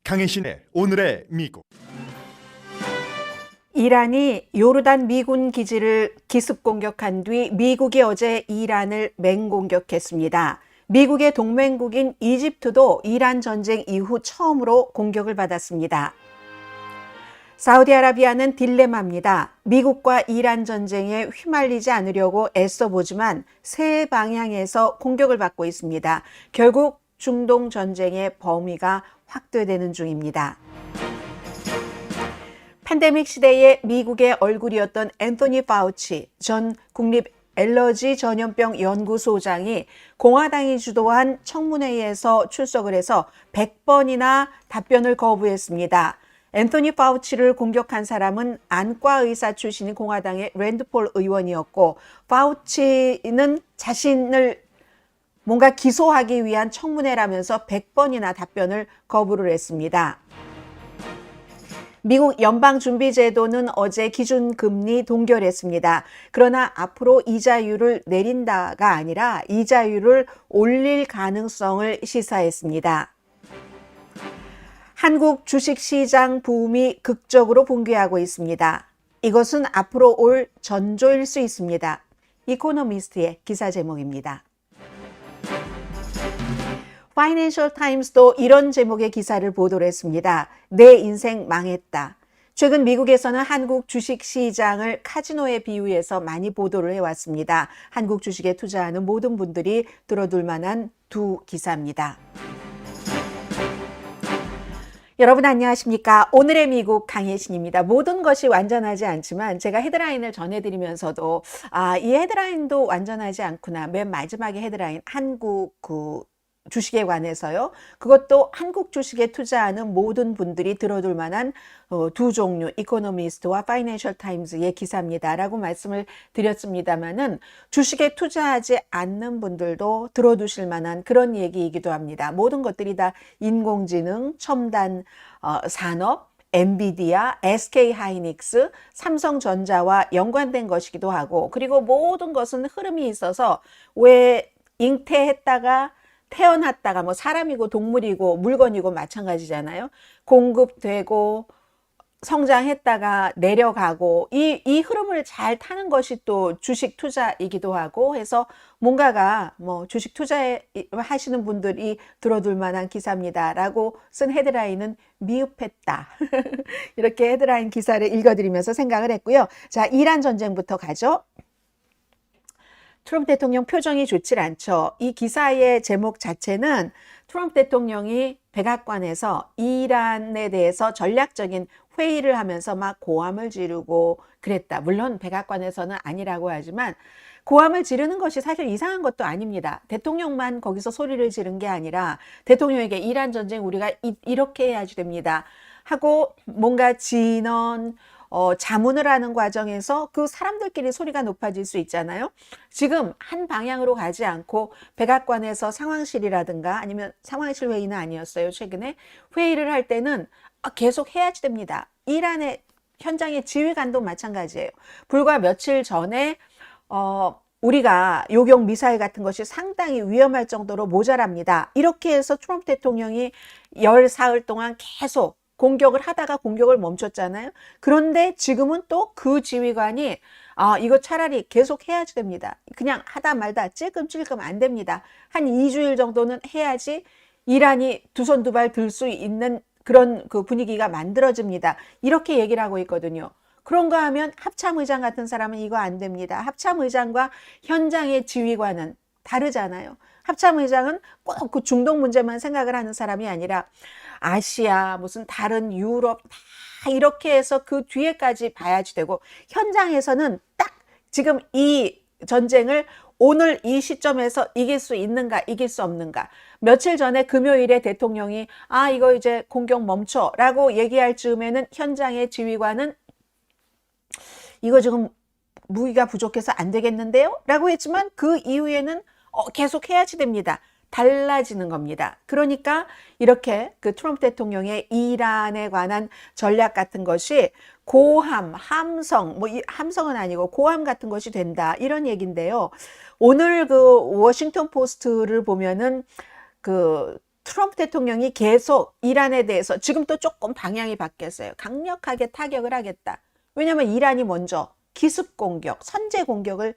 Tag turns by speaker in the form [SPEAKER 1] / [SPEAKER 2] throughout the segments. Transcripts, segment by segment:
[SPEAKER 1] 강혜신의 오늘의 미국.
[SPEAKER 2] 이란이 요르단 미군 기지를 기습 공격한 뒤 미국이 어제 이란을 맹공격했습니다. 미국의 동맹국인 이집트도 이란 전쟁 이후 처음으로 공격을 받았습니다. 사우디아라비아는 딜레마입니다. 미국과 이란 전쟁에 휘말리지 않으려고 애써보지만 세 방향에서 공격을 받고 있습니다. 결국 중동 전쟁의 범위가 확대되는 중입니다. 팬데믹 시대에 미국의 얼굴이었던 앤토니 파우치 전 국립 엘러지 전염병 연구소장이 공화당이 주도한 청문회에서 출석을 해서 100번이나 답변을 거부했습니다. 앤토니 파우치를 공격한 사람은 안과 의사 출신인 공화당의 랜드폴 의원이었고, 파우치는 자신을 뭔가 기소하기 위한 청문회라면서 100번이나 답변을 거부를 했습니다. 미국 연방준비제도는 어제 기준금리 동결했습니다. 그러나 앞으로 이자율을 내린다가 아니라 이자율을 올릴 가능성을 시사했습니다. 한국 주식시장 부음이 극적으로 붕괴하고 있습니다. 이것은 앞으로 올 전조일 수 있습니다. 이코노미스트의 기사 제목입니다. 파이낸셜 타임스도 이런 제목의 기사를 보도를 했습니다. 내 인생 망했다. 최근 미국에서는 한국 주식시장을 카지노에 비유해서 많이 보도를 해왔습니다. 한국 주식에 투자하는 모든 분들이 들어둘 만한 두 기사입니다. 여러분 안녕하십니까? 오늘의 미국 강혜신입니다. 모든 것이 완전하지 않지만 제가 헤드라인을 전해드리면서도 이 헤드라인도 완전하지 않구나. 맨 마지막에 헤드라인 한국 주식에 관해서요. 그것도 한국 주식에 투자하는 모든 분들이 들어둘 만한 두 종류, 이코노미스트와 파이낸셜 타임즈의 기사입니다. 라고 말씀을 드렸습니다만은 주식에 투자하지 않는 분들도 들어두실 만한 그런 얘기이기도 합니다. 모든 것들이 다 인공지능, 첨단 산업, 엔비디아, SK하이닉스, 삼성전자와 연관된 것이기도 하고, 그리고 모든 것은 흐름이 있어서 왜 잉태했다가 태어났다가 뭐 사람이고 동물이고 물건이고 마찬가지잖아요. 공급되고 성장했다가 내려가고 이 흐름을 잘 타는 것이 또 주식 투자이기도 하고 해서 뭔가가 뭐 주식 투자하시는 분들이 들어둘 만한 기사입니다라고 쓴 헤드라인은 미흡했다. 이렇게 헤드라인 기사를 읽어드리면서 생각을 했고요. 자, 이란 전쟁부터 가죠. 트럼프 대통령 표정이 좋질 않죠. 이 기사의 제목 자체는 트럼프 대통령이 백악관에서 이란에 대해서 전략적인 회의를 하면서 막 고함을 지르고 그랬다. 물론 백악관에서는 아니라고 하지만 고함을 지르는 것이 사실 이상한 것도 아닙니다. 대통령만 거기서 소리를 지른 게 아니라 대통령에게 이란 전쟁 우리가 이렇게 해야지 됩니다 하고 뭔가 진언 자문을 하는 과정에서 그 사람들끼리 소리가 높아질 수 있잖아요. 지금 한 방향으로 가지 않고 백악관에서 상황실이라든가 아니면 상황실 회의는 아니었어요. 최근에 회의를 할 때는 계속 해야지 됩니다. 이란의 현장의 지휘관도 마찬가지예요. 불과 며칠 전에 우리가 요격 미사일 같은 것이 상당히 위험할 정도로 모자랍니다. 이렇게 해서 트럼프 대통령이 열 사흘 동안 계속 공격을 하다가 공격을 멈췄잖아요. 그런데 지금은 또 그 지휘관이 이거 차라리 계속 해야지 됩니다. 그냥 하다 말다 찔끔찔끔 안 됩니다. 한 2주일 정도는 해야지 이란이 두 손 두 발 들 수 있는 그런 그 분위기가 만들어집니다. 이렇게 얘기를 하고 있거든요. 그런가 하면 합참의장 같은 사람은 이거 안 됩니다. 합참의장과 현장의 지휘관은 다르잖아요. 합참의장은 꼭 그 중동 문제만 생각을 하는 사람이 아니라 아시아, 무슨 다른 유럽 다 이렇게 해서 그 뒤에까지 봐야지 되고, 현장에서는 딱 지금 이 전쟁을 오늘 이 시점에서 이길 수 있는가 이길 수 없는가. 며칠 전에 금요일에 대통령이 이거 이제 공격 멈춰 라고 얘기할 즈음에는 현장의 지휘관은 이거 지금 무기가 부족해서 안 되겠는데요? 라고 했지만 그 이후에는 계속 해야지 됩니다. 달라지는 겁니다. 그러니까 이렇게 그 트럼프 대통령의 이란에 관한 전략 같은 것이 고함, 함성, 뭐 함성은 아니고 고함 같은 것이 된다. 이런 얘기인데요. 오늘 그 워싱턴 포스트를 보면은 그 트럼프 대통령이 계속 이란에 대해서 지금 또 조금 방향이 바뀌었어요. 강력하게 타격을 하겠다. 왜냐하면 이란이 먼저 기습 공격, 선제 공격을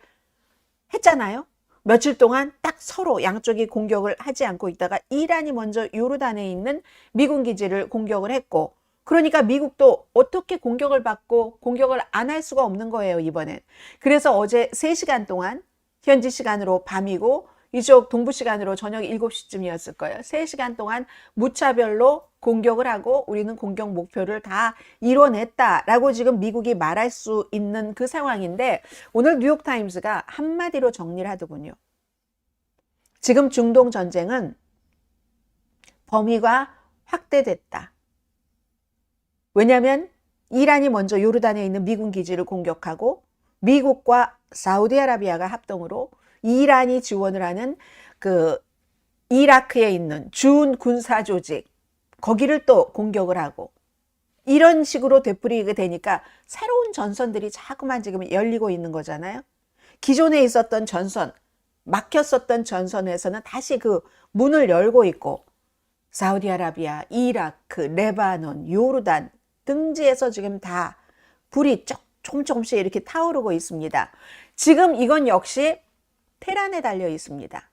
[SPEAKER 2] 했잖아요. 며칠 동안 딱 서로 양쪽이 공격을 하지 않고 있다가 이란이 먼저 요르단에 있는 미군 기지를 공격을 했고, 그러니까 미국도 어떻게 공격을 받고 공격을 안 할 수가 없는 거예요, 이번엔. 그래서 어제 3시간 동안 현지 시간으로 밤이고 이쪽 동부 시간으로 저녁 7시쯤이었을 거예요. 3시간 동안 무차별로 공격을 하고 우리는 공격 목표를 다 이뤄냈다라고 지금 미국이 말할 수 있는 그 상황인데, 오늘 뉴욕타임스가 한마디로 정리를 하더군요. 지금 중동 전쟁은 범위가 확대됐다. 왜냐하면 이란이 먼저 요르단에 있는 미군 기지를 공격하고 미국과 사우디아라비아가 합동으로 이란이 지원을 하는 그 이라크에 있는 준 군사 조직, 거기를 또 공격을 하고, 이런 식으로 되풀이게 되니까 새로운 전선들이 자꾸만 지금 열리고 있는 거잖아요. 기존에 있었던 전선, 막혔었던 전선에서는 다시 그 문을 열고 있고, 사우디아라비아, 이라크, 레바논, 요르단 등지에서 지금 다 불이 조금씩 이렇게 타오르고 있습니다. 지금 이건 역시 테란에 달려 있습니다.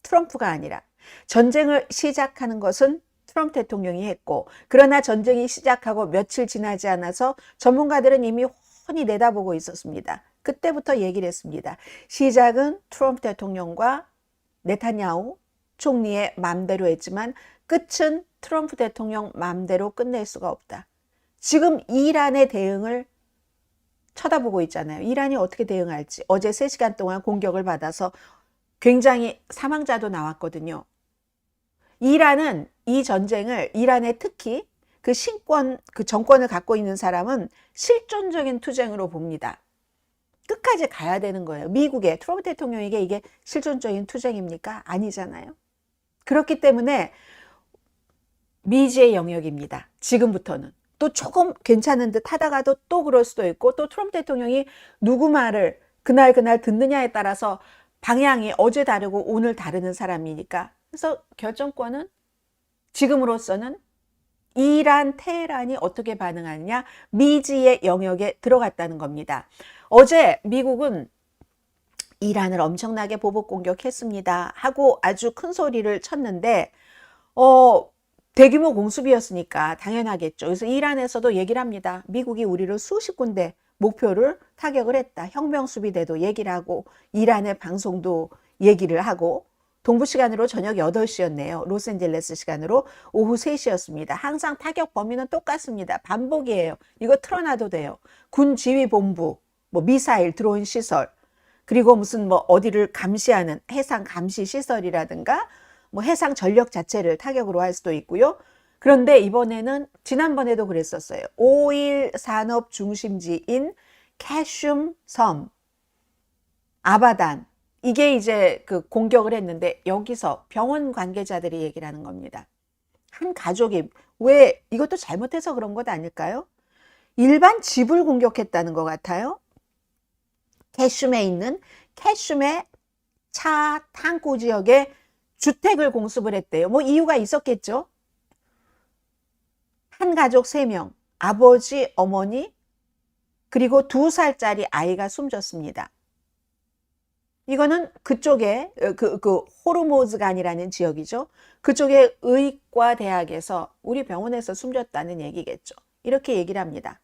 [SPEAKER 2] 트럼프가 아니라. 전쟁을 시작하는 것은 트럼프 대통령이 했고, 그러나 전쟁이 시작하고 며칠 지나지 않아서 전문가들은 이미 훤히 내다보고 있었습니다. 그때부터 얘기를 했습니다. 시작은 트럼프 대통령과 네타냐후 총리의 맘대로 했지만 끝은 트럼프 대통령 맘대로 끝낼 수가 없다. 지금 이란의 대응을 쳐다보고 있잖아요. 이란이 어떻게 대응할지. 어제 3시간 동안 공격을 받아서 굉장히 사망자도 나왔거든요. 이란은 이 전쟁을, 이란의 특히 그 신권, 그 정권을 갖고 있는 사람은 실존적인 투쟁으로 봅니다. 끝까지 가야 되는 거예요. 미국의 트럼프 대통령에게 이게 실존적인 투쟁입니까? 아니잖아요. 그렇기 때문에 미지의 영역입니다. 지금부터는. 또 조금 괜찮은 듯 하다가도 또 그럴 수도 있고, 또 트럼프 대통령이 누구 말을 그날 듣느냐에 따라서 방향이 어제 다르고 오늘 다르는 사람이니까. 그래서 결정권은 지금으로서는 이란, 테헤란이 어떻게 반응하느냐, 미지의 영역에 들어갔다는 겁니다. 어제 미국은 이란을 엄청나게 보복 공격했습니다 하고 아주 큰 소리를 쳤는데, 대규모 공습이었으니까 당연하겠죠. 그래서 이란에서도 얘기를 합니다. 미국이 우리를 수십 군데 목표를 타격을 했다. 혁명수비대도 얘기를 하고, 이란의 방송도 얘기를 하고, 동부 시간으로 저녁 8시였네요. 로스앤젤레스 시간으로 오후 3시였습니다. 항상 타격 범위는 똑같습니다. 반복이에요. 이거 틀어놔도 돼요. 군 지휘본부, 뭐 미사일, 드론 시설, 그리고 무슨 뭐 어디를 감시하는 해상 감시 시설이라든가 뭐 해상 전력 자체를 타격으로 할 수도 있고요. 그런데 이번에는 지난번에도 그랬었어요. 오일 산업 중심지인 캐슘 섬, 아바단, 이게 이제 그 공격을 했는데, 여기서 병원 관계자들이 얘기를 하는 겁니다. 한 가족이, 왜 이것도 잘못해서 그런 것 아닐까요? 일반 집을 공격했다는 것 같아요. 캐슘에 있는 캐슘의 차 탕구 지역에 주택을 공습을 했대요. 뭐 이유가 있었겠죠. 한 가족 3명, 아버지, 어머니, 그리고 2살짜리 아이가 숨졌습니다. 이거는 그쪽에 그 호르모즈간이라는 지역이죠. 그쪽의 의과대학에서 우리 병원에서 숨졌다는 얘기겠죠. 이렇게 얘기를 합니다.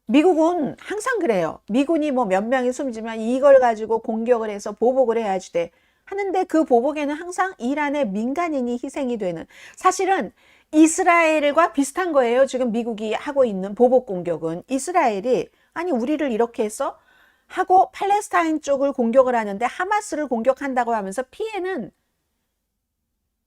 [SPEAKER 2] 미국은 항상 그래요. 미군이 뭐 몇 명이 숨지면 이걸 가지고 공격을 해서 보복을 해야지 돼 하는데, 그 보복에는 항상 이란의 민간인이 희생이 되는, 사실은 이스라엘과 비슷한 거예요. 지금 미국이 하고 있는 보복 공격은 이스라엘이 아니 우리를 이렇게 해서 하고 팔레스타인 쪽을 공격을 하는데, 하마스를 공격한다고 하면서 피해는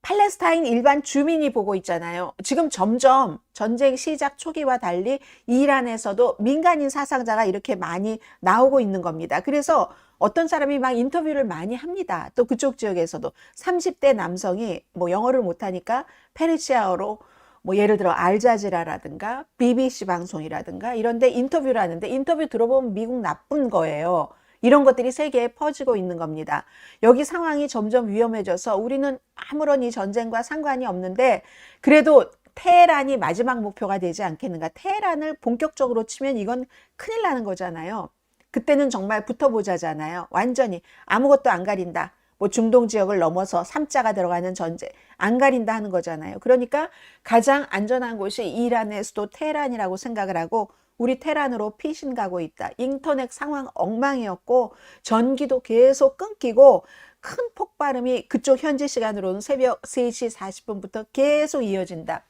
[SPEAKER 2] 팔레스타인 일반 주민이 보고 있잖아요. 지금 점점 전쟁 시작 초기와 달리 이란에서도 민간인 사상자가 이렇게 많이 나오고 있는 겁니다. 그래서 어떤 사람이 막 인터뷰를 많이 합니다. 또 그쪽 지역에서도 30대 남성이 뭐 영어를 못하니까 페르시아어로 뭐 예를 들어 알자지라라든가 BBC 방송이라든가 이런 데 인터뷰를 하는데, 인터뷰 들어보면 미국 나쁜 거예요. 이런 것들이 세계에 퍼지고 있는 겁니다. 여기 상황이 점점 위험해져서 우리는 아무런 이 전쟁과 상관이 없는데 그래도 테헤란이 마지막 목표가 되지 않겠는가. 테헤란을 본격적으로 치면 이건 큰일 나는 거잖아요. 그때는 정말 붙어보자잖아요. 완전히 아무것도 안 가린다. 뭐 중동 지역을 넘어서 3자가 들어가는 전쟁 안 가린다 하는 거잖아요. 그러니까 가장 안전한 곳이 이란의 수도 테헤란이라고 생각을 하고 우리 테헤란으로 피신 가고 있다. 인터넷 상황 엉망이었고 전기도 계속 끊기고 큰 폭발음이 그쪽 현지 시간으로는 새벽 3시 40분부터 계속 이어진다.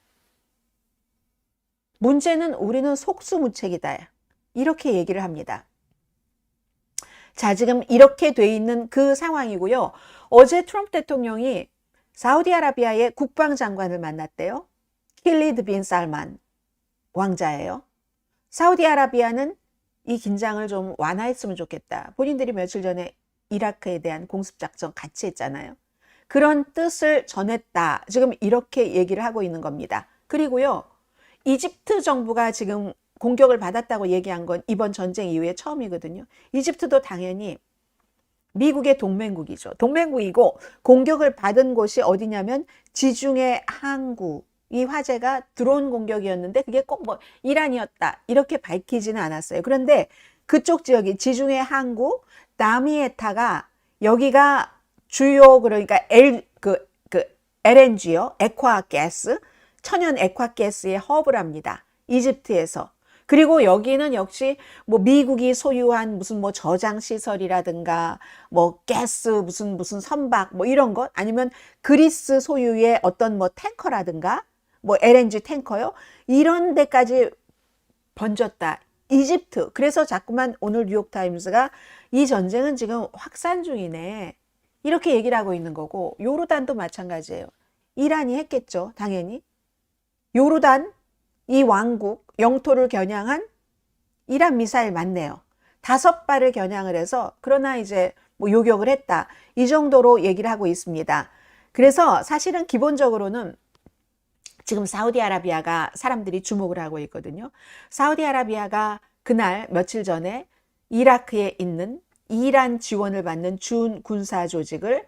[SPEAKER 2] 문제는 우리는 속수무책이다. 이렇게 얘기를 합니다. 자, 지금 이렇게 돼 있는 그 상황이고요. 어제 트럼프 대통령이 사우디아라비아의 국방장관을 만났대요. 킬리드 빈 살만 왕자예요. 사우디아라비아는 이 긴장을 좀 완화했으면 좋겠다. 본인들이 며칠 전에 이라크에 대한 공습작전 같이 했잖아요. 그런 뜻을 전했다. 지금 이렇게 얘기를 하고 있는 겁니다. 그리고요. 이집트 정부가 지금 공격을 받았다고 얘기한 건 이번 전쟁 이후에 처음이거든요. 이집트도 당연히 미국의 동맹국이죠. 동맹국이고 공격을 받은 곳이 어디냐면 지중해 항구. 이 화재가 드론 공격이었는데 그게 꼭 뭐 이란이었다. 이렇게 밝히지는 않았어요. 그런데 그쪽 지역이 지중해 항구, 다미에타가 여기가 주요 그러니까 LNG요. 액화가스, 천연 액화가스의 허브랍니다. 이집트에서. 그리고 여기는 역시 뭐 미국이 소유한 무슨 뭐 저장 시설이라든가 뭐 가스 무슨 선박 뭐 이런 것 아니면 그리스 소유의 어떤 뭐 탱커라든가 뭐 LNG 탱커요. 이런 데까지 번졌다. 이집트. 그래서 자꾸만 오늘 뉴욕타임스가 이 전쟁은 지금 확산 중이네. 이렇게 얘기를 하고 있는 거고 요르단도 마찬가지예요. 이란이 했겠죠. 당연히. 요르단 이 왕국 영토를 겨냥한 이란 미사일 맞네요. 5발을 겨냥을 해서 그러나 이제 뭐 요격을 했다. 이 정도로 얘기를 하고 있습니다. 그래서 사실은 기본적으로는 지금 사우디아라비아가 사람들이 주목을 하고 있거든요. 사우디아라비아가 그날 며칠 전에 이라크에 있는 이란 지원을 받는 준 군사 조직을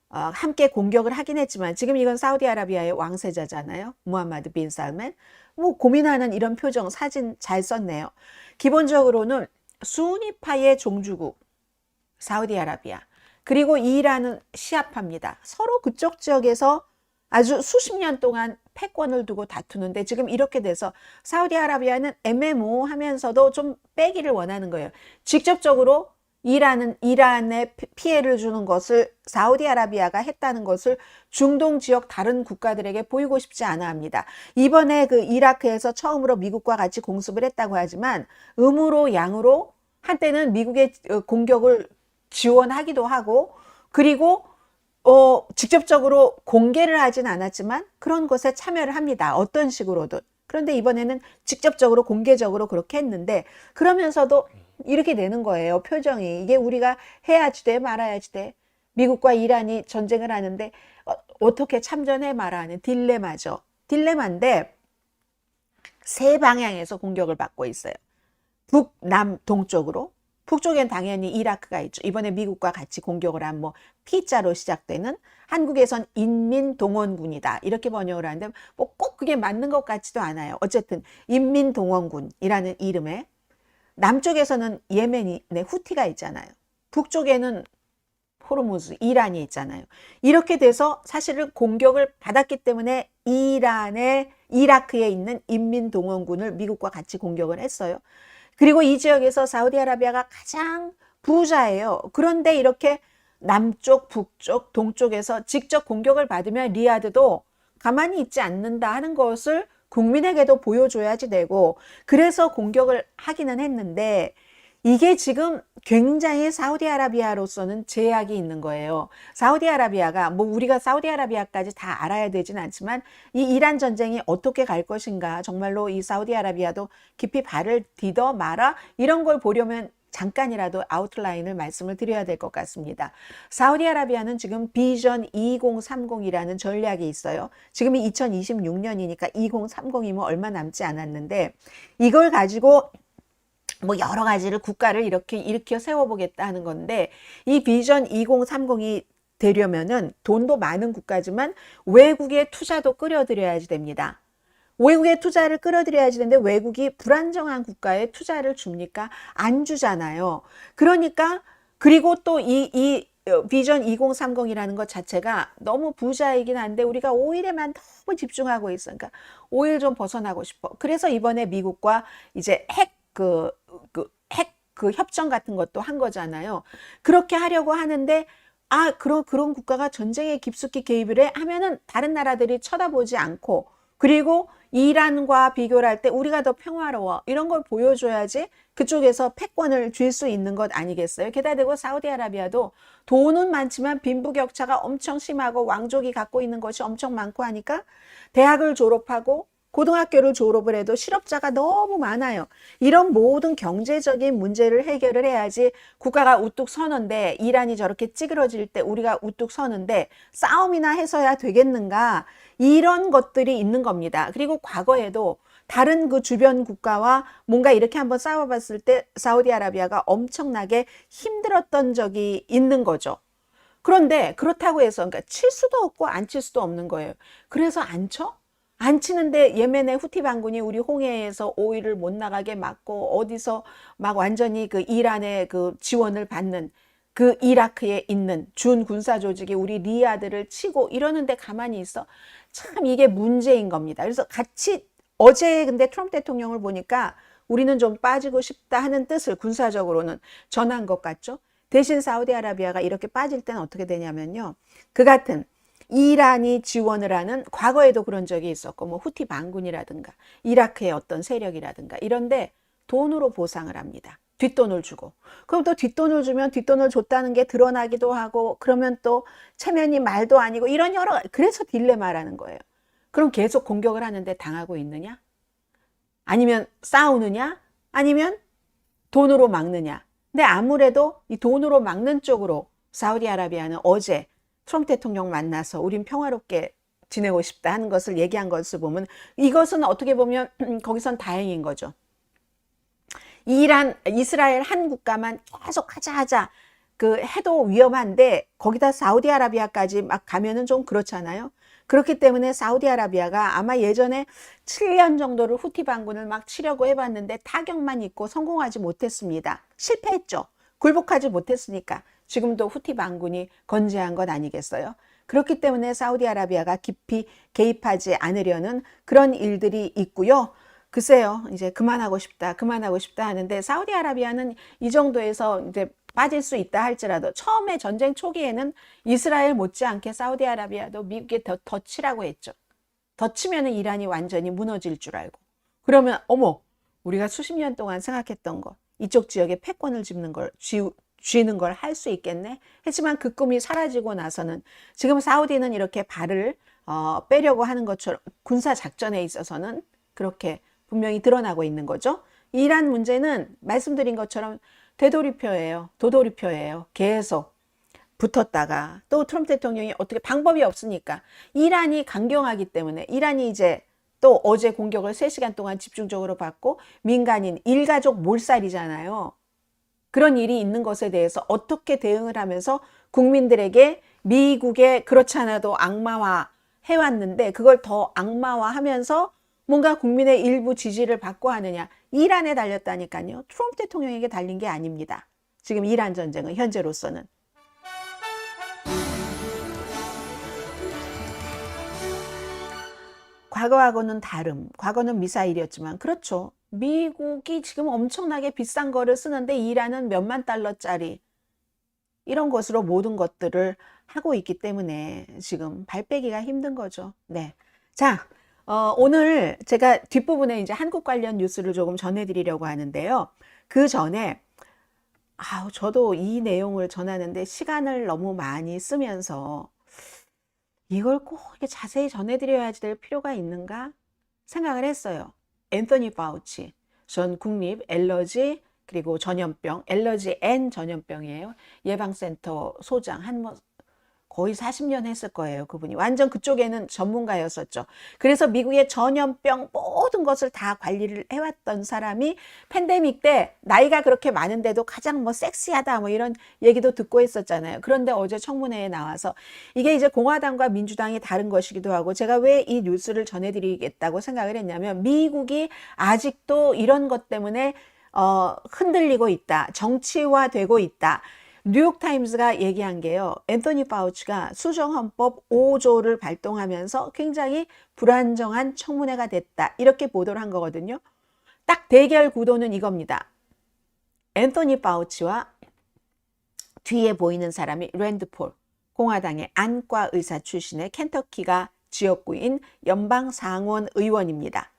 [SPEAKER 2] 함께 공격을 하긴 했지만 지금 이건 사우디아라비아의 왕세자잖아요. 무함마드 빈 살만. 뭐 고민하는 이런 표정 사진 잘 썼네요. 기본적으로는 수니파의 종주국 사우디아라비아 그리고 이란은 시아파입니다. 서로 그쪽 지역에서 아주 수십 년 동안 패권을 두고 다투는데 지금 이렇게 돼서 사우디아라비아는 애매모호하면서도 좀 빼기를 원하는 거예요. 직접적으로 이란에 피해를 주는 것을 사우디아라비아가 했다는 것을 중동 지역 다른 국가들에게 보이고 싶지 않아 합니다. 이번에 그 이라크에서 처음으로 미국과 같이 공습을 했다고 하지만 음으로 양으로 한때는 미국의 공격을 지원하기도 하고 그리고 직접적으로 공개를 하진 않았지만 그런 것에 참여를 합니다. 어떤 식으로든. 그런데 이번에는 직접적으로 공개적으로 그렇게 했는데 그러면서도 이렇게 되는 거예요. 표정이. 이게 우리가 해야지 돼 말아야지 돼. 미국과 이란이 전쟁을 하는데 어떻게 참전해 말아하는 딜레마죠. 딜레마인데 세 방향에서 공격을 받고 있어요. 북, 남, 동쪽으로. 북쪽엔 당연히 이라크가 있죠. 이번에 미국과 같이 공격을 한 뭐 P자로 시작되는 한국에선 인민동원군이다. 이렇게 번역을 하는데 뭐 꼭 그게 맞는 것 같지도 않아요. 어쨌든 인민동원군이라는 이름에 남쪽에서는 예멘이 후티가 있잖아요. 북쪽에는 호르무즈, 이란이 있잖아요. 이렇게 돼서 사실은 공격을 받았기 때문에 이라크에 있는 인민동원군을 미국과 같이 공격을 했어요. 그리고 이 지역에서 사우디아라비아가 가장 부자예요. 그런데 이렇게 남쪽, 북쪽, 동쪽에서 직접 공격을 받으면 리야드도 가만히 있지 않는다 하는 것을 국민에게도 보여줘야지 되고 그래서 공격을 하기는 했는데 이게 지금 굉장히 사우디아라비아로서는 제약이 있는 거예요. 사우디아라비아가 뭐 우리가 사우디아라비아까지 다 알아야 되진 않지만 이 이란 전쟁이 어떻게 갈 것인가 정말로 이 사우디아라비아도 깊이 발을 디뎌 마라 이런 걸 보려면 잠깐이라도 아웃라인을 말씀을 드려야 될 것 같습니다. 사우디아라비아는 지금 비전 2030이라는 전략이 있어요. 지금이 2026년이니까 2030이면 얼마 남지 않았는데 이걸 가지고 뭐 여러 가지를 국가를 이렇게 일으켜 세워보겠다 하는 건데 이 비전 2030이 되려면은 돈도 많은 국가지만 외국의 투자도 끌어들여야지 됩니다. 외국의 투자를 끌어들여야지 되는데 외국이 불안정한 국가에 투자를 줍니까? 안 주잖아요. 그러니까 그리고 또 이 비전 2030이라는 것 자체가 너무 부자이긴 한데 우리가 오일에만 너무 집중하고 있어. 그러니까 오일 좀 벗어나고 싶어. 그래서 이번에 미국과 이제 핵 협정 같은 것도 한 거잖아요. 그렇게 하려고 하는데 그런 국가가 전쟁에 깊숙이 개입을 해 하면은 다른 나라들이 쳐다보지 않고 그리고 이란과 비교를 할 때 우리가 더 평화로워 이런 걸 보여줘야지 그쪽에서 패권을 쥘 수 있는 것 아니겠어요? 게다가 대고 사우디아라비아도 돈은 많지만 빈부격차가 엄청 심하고 왕족이 갖고 있는 것이 엄청 많고 하니까 대학을 졸업하고 고등학교를 졸업을 해도 실업자가 너무 많아요. 이런 모든 경제적인 문제를 해결을 해야지 국가가 우뚝 서는데 이란이 저렇게 찌그러질 때 우리가 우뚝 서는데 싸움이나 해서야 되겠는가? 이런 것들이 있는 겁니다. 그리고 과거에도 다른 그 주변 국가와 뭔가 이렇게 한번 싸워봤을 때 사우디아라비아가 엄청나게 힘들었던 적이 있는 거죠. 그런데 그렇다고 해서 그러니까 칠 수도 없고 안 칠 수도 없는 거예요. 그래서 안 쳐? 안 치는데 예멘의 후티 반군이 우리 홍해에서 오일을 못 나가게 막고 어디서 막 완전히 그 이란의 그 지원을 받는 그 이라크에 있는 준 군사 조직이 우리 리야드를 치고 이러는데 가만히 있어. 참 이게 문제인 겁니다. 그래서 같이 어제 근데 트럼프 대통령을 보니까 우리는 좀 빠지고 싶다 하는 뜻을 군사적으로는 전한 것 같죠. 대신 사우디아라비아가 이렇게 빠질 때는 어떻게 되냐면요. 그 같은 이란이 지원을 하는 과거에도 그런 적이 있었고 뭐 후티 반군이라든가 이라크의 어떤 세력이라든가 이런데 돈으로 보상을 합니다. 뒷돈을 주고. 그럼 또 뒷돈을 주면 뒷돈을 줬다는 게 드러나기도 하고 그러면 또 체면이 말도 아니고 이런 여러 그래서 딜레마라는 거예요. 그럼 계속 공격을 하는데 당하고 있느냐? 아니면 싸우느냐? 아니면 돈으로 막느냐? 근데 아무래도 이 돈으로 막는 쪽으로 사우디아라비아는 어제 트럼프 대통령 만나서 우린 평화롭게 지내고 싶다 하는 것을 얘기한 것을 보면 이것은 어떻게 보면 거기선 다행인 거죠. 이스라엘 한 국가만 계속 하자 그 해도 위험한데 거기다 사우디아라비아까지 막 가면은 좀 그렇잖아요. 그렇기 때문에 사우디아라비아가 아마 예전에 7년 정도를 후티 반군을 막 치려고 해봤는데 타격만 있고 성공하지 못했습니다. 실패했죠. 굴복하지 못했으니까 지금도 후티 반군이 건재한 것 아니겠어요? 그렇기 때문에 사우디아라비아가 깊이 개입하지 않으려는 그런 일들이 있고요. 글쎄요, 이제 그만하고 싶다 하는데 사우디아라비아는 이 정도에서 이제 빠질 수 있다 할지라도 처음에 전쟁 초기에는 이스라엘 못지않게 사우디아라비아도 미국에 더 치라고 했죠. 더 치면은 이란이 완전히 무너질 줄 알고. 그러면 어머, 우리가 수십 년 동안 생각했던 거 이쪽 지역에 패권을 쥐는 걸 할 수 있겠네. 하지만 그 꿈이 사라지고 나서는 지금 사우디는 이렇게 발을 빼려고 하는 것처럼 군사 작전에 있어서는 그렇게 분명히 드러나고 있는 거죠. 이란 문제는 말씀드린 것처럼 도돌이표예요. 계속 붙었다가 또 트럼프 대통령이 어떻게 방법이 없으니까 이란이 강경하기 때문에 이란이 이제 또 어제 공격을 3시간 동안 집중적으로 받고 민간인 일가족 몰살이잖아요. 그런 일이 있는 것에 대해서 어떻게 대응을 하면서 국민들에게 미국의 그렇지 않아도 악마화 해왔는데 그걸 더 악마화하면서 뭔가 국민의 일부 지지를 받고 하느냐. 이란에 달렸다니까요. 트럼프 대통령에게 달린 게 아닙니다. 지금 이란 전쟁은 현재로서는. 과거하고는 다름. 과거는 미사일이었지만 그렇죠. 미국이 지금 엄청나게 비싼 거를 쓰는데 이란은 몇만 달러짜리 이런 것으로 모든 것들을 하고 있기 때문에 지금 발 빼기가 힘든 거죠. 네. 자, 오늘 제가 뒷부분에 이제 한국 관련 뉴스를 조금 전해드리려고 하는데요. 그 전에, 저도 이 내용을 전하는데 시간을 너무 많이 쓰면서 이걸 꼭 이렇게 자세히 전해드려야 될 필요가 있는가 생각을 했어요. 앤서니 파우치, 전 국립 엘러지 그리고 전염병, 엘러지 앤 전염병이에요. 예방센터 소장, 거의 40년 했을 거예요. 그분이 완전 그쪽에는 전문가였었죠. 그래서 미국의 전염병 모든 것을 다 관리를 해왔던 사람이 팬데믹 때 나이가 그렇게 많은데도 가장 뭐 섹시하다 뭐 이런 얘기도 듣고 있었잖아요. 그런데 어제 청문회에 나와서 이게 이제 공화당과 민주당이 다른 것이기도 하고, 제가 왜 이 뉴스를 전해드리겠다고 생각을 했냐면, 미국이 아직도 이런 것 때문에 흔들리고 있다. 정치화되고 있다. 뉴욕타임스가 얘기한 게요, 앤토니 파우치가 수정헌법 5조를 발동하면서 굉장히 불안정한 청문회가 됐다, 이렇게 보도를 한 거거든요. 딱 대결 구도는 이겁니다. 앤토니 파우치와 뒤에 보이는 사람이 랜드 폴, 공화당의 안과 의사 출신의 켄터키가 지역구인 연방상원 의원입니다.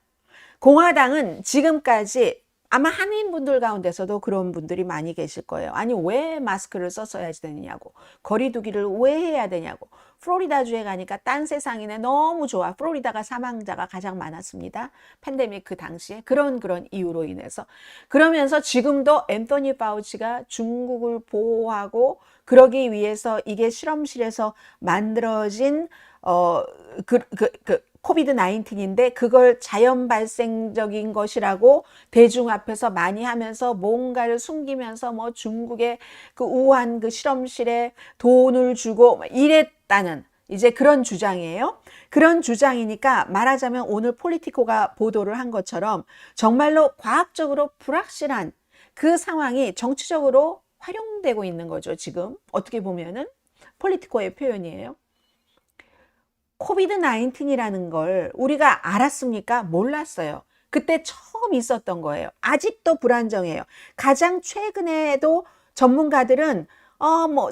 [SPEAKER 2] 공화당은 지금까지 아마 한인분들 가운데서도 그런 분들이 많이 계실 거예요. 아니, 왜 마스크를 썼어야 되느냐고, 거리 두기를 왜 해야 되냐고. 플로리다주에 가니까 딴 세상이네, 너무 좋아. 플로리다가 사망자가 가장 많았습니다. 팬데믹 그 당시에 그런 이유로 인해서. 그러면서 지금도 앤토니 파우치가 중국을 보호하고 그러기 위해서 이게 실험실에서 만들어진 코비드 19인데 그걸 자연 발생적인 것이라고 대중 앞에서 많이 하면서 뭔가를 숨기면서 뭐 중국의 그 우한 그 실험실에 돈을 주고 이랬다는 이제 그런 주장이에요. 그런 주장이니까 말하자면 오늘 폴리티코가 보도를 한 것처럼 정말로 과학적으로 불확실한 그 상황이 정치적으로 활용되고 있는 거죠. 지금 어떻게 보면은 폴리티코의 표현이에요. 코비드 19이라는 걸 우리가 알았습니까? 몰랐어요. 그때 처음 있었던 거예요. 아직도 불안정해요. 가장 최근에도 전문가들은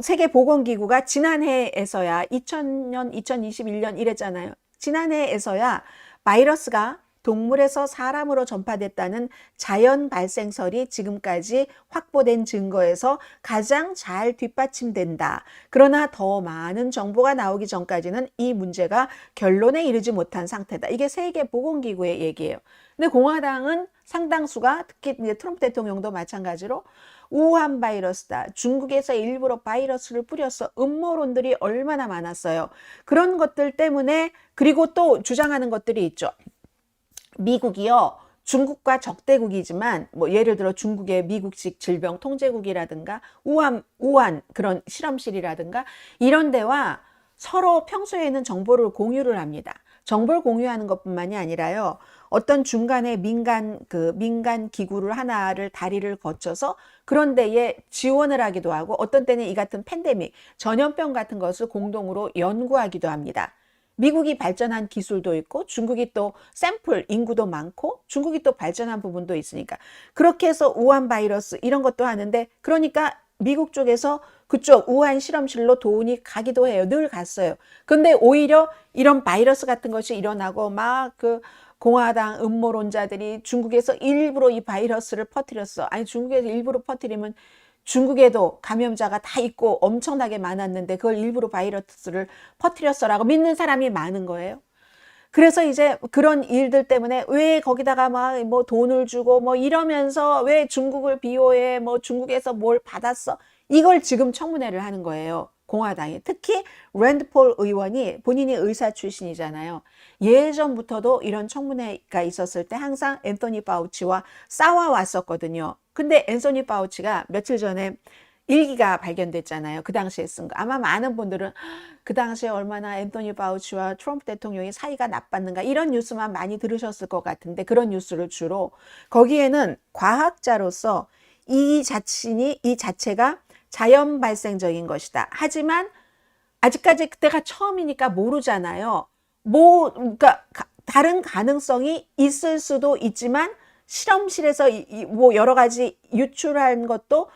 [SPEAKER 2] 세계보건기구가 지난해에서야 2000년, 2021년 이랬잖아요. 지난해에서야 바이러스가 동물에서 사람으로 전파됐다는 자연 발생설이 지금까지 확보된 증거에서 가장 잘 뒷받침된다. 그러나 더 많은 정보가 나오기 전까지는 이 문제가 결론에 이르지 못한 상태다. 이게 세계보건기구의 얘기예요. 근데 공화당은 상당수가, 특히 이제 트럼프 대통령도 마찬가지로 우한 바이러스다, 중국에서 일부러 바이러스를 뿌려서, 음모론들이 얼마나 많았어요. 그런 것들 때문에, 그리고 또 주장하는 것들이 있죠. 미국이요, 중국과 적대국이지만 뭐 예를 들어 중국의 미국식 질병 통제국이라든가 우한 그런 실험실이라든가 이런 데와 서로 평소에는 정보를 공유를 합니다. 정보를 공유하는 것뿐만이 아니라요, 어떤 중간에 민간 기구를 하나를 다리를 거쳐서 그런 데에 지원을 하기도 하고, 어떤 때는 이 같은 팬데믹, 전염병 같은 것을 공동으로 연구하기도 합니다. 미국이 발전한 기술도 있고 중국이 또 샘플 인구도 많고 중국이 또 발전한 부분도 있으니까 그렇게 해서 우한 바이러스 이런 것도 하는데, 그러니까 미국 쪽에서 그쪽 우한 실험실로 돈이 가기도 해요. 늘 갔어요. 근데 오히려 이런 바이러스 같은 것이 일어나고 막 그 공화당 음모론자들이 중국에서 일부러 이 바이러스를 퍼뜨렸어. 아니, 중국에서 일부러 퍼뜨리면 중국에도 감염자가 다 있고 엄청나게 많았는데 그걸 일부러 바이러스를 퍼뜨렸어라고 믿는 사람이 많은 거예요. 그래서 이제 그런 일들 때문에 왜 거기다가 막 뭐 돈을 주고 뭐 이러면서 왜 중국을 비호해, 뭐 중국에서 뭘 받았어, 이걸 지금 청문회를 하는 거예요. 공화당이. 특히 랜드 폴 의원이 본인이 의사 출신이잖아요. 예전부터도 이런 청문회가 있었을 때 항상 앤토니 파우치와 싸워왔었거든요. 근데 앤토니 파우치가 며칠 전에 일기가 발견됐잖아요. 그 당시에 쓴 거. 아마 많은 분들은 그 당시에 얼마나 앤토니 파우치와 트럼프 대통령이 사이가 나빴는가 이런 뉴스만 많이 들으셨을 것 같은데, 그런 뉴스를 주로 거기에는 과학자로서 이 자체가 자연 발생적인 것이다. 하지만 아직까지 그때가 처음이니까 모르잖아요. 그러니까 다른 가능성이 있을 수도 있지만 실험실에서 뭐 여러 가지 유출한 것도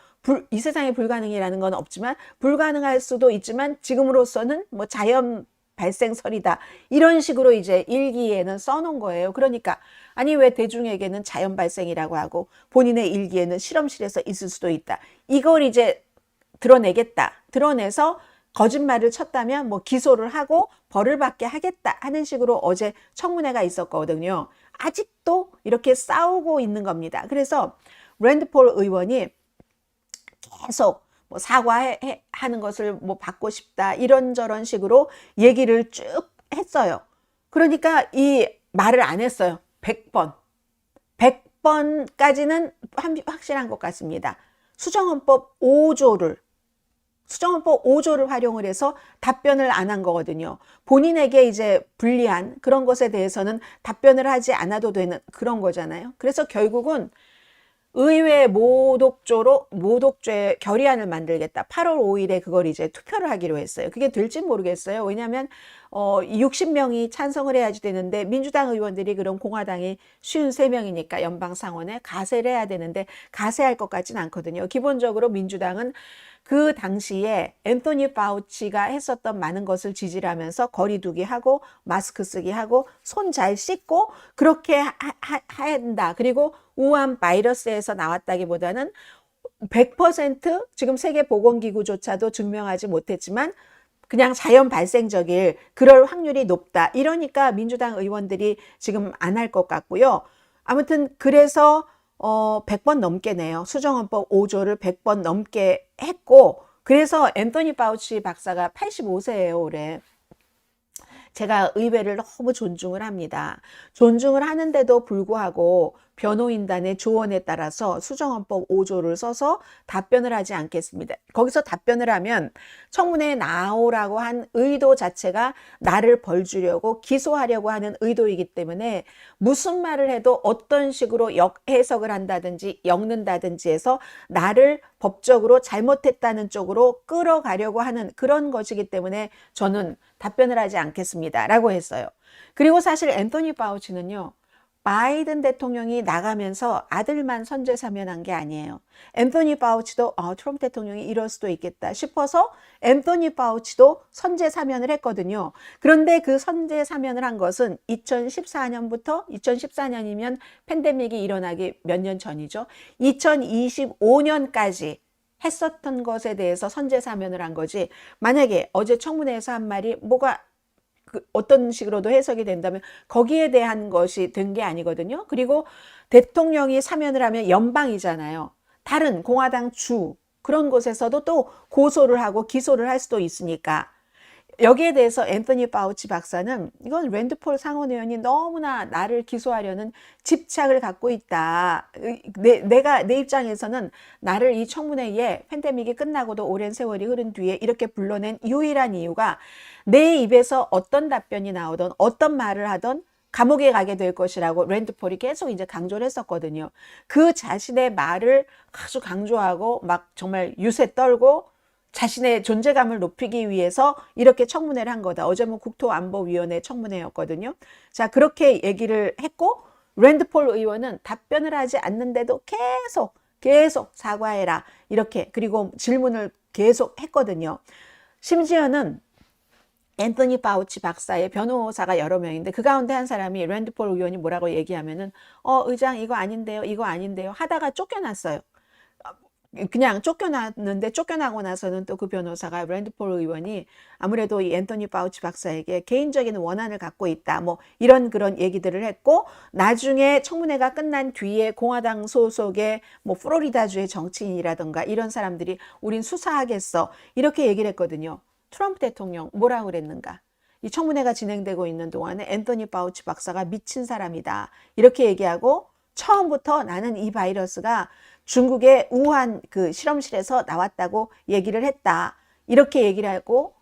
[SPEAKER 2] 이 세상에 불가능이라는 건 없지만 불가능할 수도 있지만 지금으로서는 뭐 자연 발생설이다. 이런 식으로 이제 일기에는 써놓은 거예요. 그러니까 아니, 왜 대중에게는 자연 발생이라고 하고 본인의 일기에는 실험실에서 있을 수도 있다. 이걸 이제 드러내겠다. 드러내서 거짓말을 쳤다면 뭐 기소를 하고 벌을 받게 하겠다 하는 식으로 어제 청문회가 있었거든요. 아직도 이렇게 싸우고 있는 겁니다. 그래서 랜드 폴 의원이 계속 뭐 사과하는 것을 뭐 받고 싶다 이런저런 식으로 얘기를 쭉 했어요. 그러니까 이 말을 안 했어요. 100번. 100번까지는 확실한 것 같습니다. 수정헌법 5조를 활용을 해서 답변을 안 한 거거든요. 본인에게 이제 불리한 그런 것에 대해서는 답변을 하지 않아도 되는 그런 거잖아요. 그래서 결국은 의회 모독죄 결의안을 만들겠다. 8월 5일에 그걸 이제 투표를 하기로 했어요. 그게 될지 모르겠어요. 왜냐하면 60명이 찬성을 해야지 되는데 민주당 의원들이 그럼 공화당이 53명이니까 연방 상원에 가세를 해야 되는데 가세할 것 같지는 않거든요. 기본적으로 민주당은 그 당시에 앤토니 파우치가 했었던 많은 것을 지지를 하면서 거리 두기 하고 마스크 쓰기 하고 손 잘 씻고 그렇게 한다. 그리고 우한 바이러스에서 나왔다기보다는 100% 지금 세계보건기구조차도 증명하지 못했지만 그냥 자연 발생적일 그럴 확률이 높다. 이러니까 민주당 의원들이 지금 안 할 것 같고요. 아무튼 그래서 100번 넘게 내요. 수정헌법 5조를 100번 넘게 했고 그래서 앤토니 파우치 박사가 85세예요, 올해. 제가 의회를 너무 존중을 합니다. 존중을 하는데도 불구하고 변호인단의 조언에 따라서 수정헌법 5조를 써서 답변을 하지 않겠습니다. 거기서 답변을 하면 청문회에 나오라고 한 의도 자체가 나를 벌주려고 기소하려고 하는 의도이기 때문에 무슨 말을 해도 어떤 식으로 역해석을 한다든지 엮는다든지 해서 나를 법적으로 잘못했다는 쪽으로 끌어가려고 하는 그런 것이기 때문에 저는 답변을 하지 않겠습니다. 라고 했어요. 그리고 사실 앤토니 파우치는요. 바이든 대통령이 나가면서 아들만 선제 사면한 게 아니에요. 앤토니 파우치도 트럼프 대통령이 이럴 수도 있겠다 싶어서 앤토니 파우치도 선제 사면을 했거든요. 그런데 그 선제 사면을 한 것은 2014년부터 2014년이면 팬데믹이 일어나기 몇 년 전이죠. 2025년까지 했었던 것에 대해서 선제 사면을 한 거지. 만약에 어제 청문회에서 한 말이 뭐가 어떤 식으로도 해석이 된다면 거기에 대한 것이 된 게 아니거든요. 그리고 대통령이 사면을 하면 연방이잖아요. 다른 공화당 주 그런 곳에서도 또 고소를 하고 기소를 할 수도 있으니까 여기에 대해서 앤토니 파우치 박사는 이건 랜드폴 상원의원이 너무나 나를 기소하려는 집착을 갖고 있다. 내 입장에서는 나를 이 청문회에 팬데믹이 끝나고도 오랜 세월이 흐른 뒤에 이렇게 불러낸 유일한 이유가 내 입에서 어떤 답변이 나오던 어떤 말을 하던 감옥에 가게 될 것이라고 랜드폴이 계속 이제 강조를 했었거든요. 그 자신의 말을 아주 강조하고 막 정말 유세 떨고 자신의 존재감을 높이기 위해서 이렇게 청문회를 한 거다. 어제 뭐 국토안보위원회 청문회였거든요. 자, 그렇게 얘기를 했고 랜드폴 의원은 답변을 하지 않는데도 계속 사과해라. 이렇게 그리고 질문을 계속 했거든요. 심지어는 앤토니 파우치 박사의 변호사가 여러 명인데 그 가운데 한 사람이 랜드폴 의원이 뭐라고 얘기하면은 의장 이거 아닌데요 하다가 쫓겨났어요. 그냥 쫓겨났는데 쫓겨나고 나서는 또 그 변호사가 랜드폴 의원이 아무래도 이 앤토니 파우치 박사에게 개인적인 원한을 갖고 있다. 뭐 이런 그런 얘기들을 했고 나중에 청문회가 끝난 뒤에 공화당 소속의 뭐 플로리다주의 정치인이라든가 이런 사람들이 우린 수사하겠어. 이렇게 얘기를 했거든요. 트럼프 대통령 뭐라고 그랬는가? 이 청문회가 진행되고 있는 동안에 앤토니 파우치 박사가 미친 사람이다. 이렇게 얘기하고 처음부터 나는 이 바이러스가 중국의 우한 그 실험실에서 나왔다고 얘기를 했다. 이렇게 얘기를 하고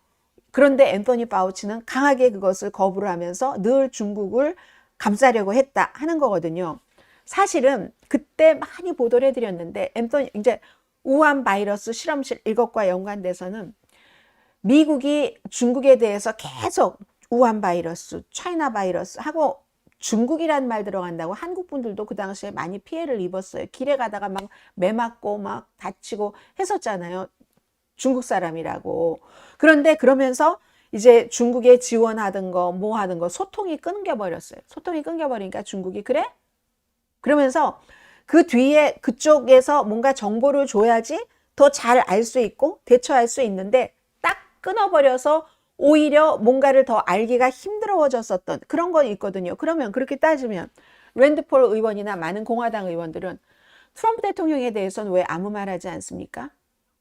[SPEAKER 2] 그런데 앤토니 파우치는 강하게 그것을 거부를 하면서 늘 중국을 감싸려고 했다 하는 거거든요. 사실은 그때 많이 보도를 해드렸는데 이제 우한 바이러스 실험실 이것과 연관돼서는 미국이 중국에 대해서 계속 우한 바이러스, 차이나 바이러스 하고 중국이란 말 들어간다고 한국 분들도 그 당시에 많이 피해를 입었어요. 길에 가다가 막 매 맞고 막 다치고 했었잖아요. 중국 사람이라고. 그런데 그러면서 이제 중국에 지원하던 거, 뭐 하던 거 소통이 끊겨버렸어요. 소통이 끊겨버리니까 중국이 그래? 그러면서 그 뒤에 그쪽에서 뭔가 정보를 줘야지 더 잘 알 수 있고 대처할 수 있는데 딱 끊어버려서 오히려 뭔가를 더 알기가 힘들어졌었던 그런 거 있거든요. 그러면 그렇게 따지면 랜드폴 의원이나 많은 공화당 의원들은 트럼프 대통령에 대해서는 왜 아무 말 하지 않습니까?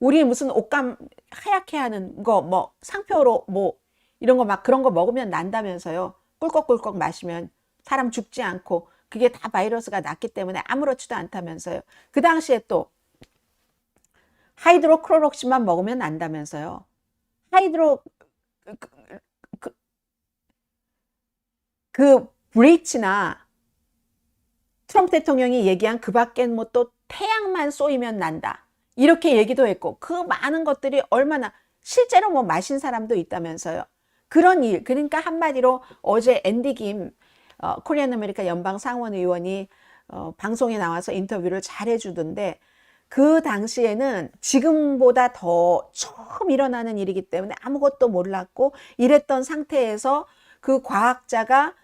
[SPEAKER 2] 우리 무슨 옷감 하얗게 하는 거, 뭐, 상표로 뭐, 이런 거 막 그런 거 먹으면 난다면서요. 꿀꺽꿀꺽 마시면 사람 죽지 않고 그게 다 바이러스가 났기 때문에 아무렇지도 않다면서요. 그 당시에 또 하이드로크로록신만 먹으면 난다면서요. 하이드로 그, 그, 그 브리치나 트럼프 대통령이 얘기한 그 밖엔 뭐 또 태양만 쏘이면 난다. 이렇게 얘기도 했고 그 많은 것들이 얼마나 실제로 뭐 마신 사람도 있다면서요. 그런 일, 그러니까 한마디로 어제 앤디 김 코리안 아메리카 연방 상원 의원이 방송에 나와서 인터뷰를 잘 해주던데 그 당시에는 지금보다 더 처음 일어나는 일이기 때문에 아무것도 몰랐고 이랬던 상태에서 그 과학자가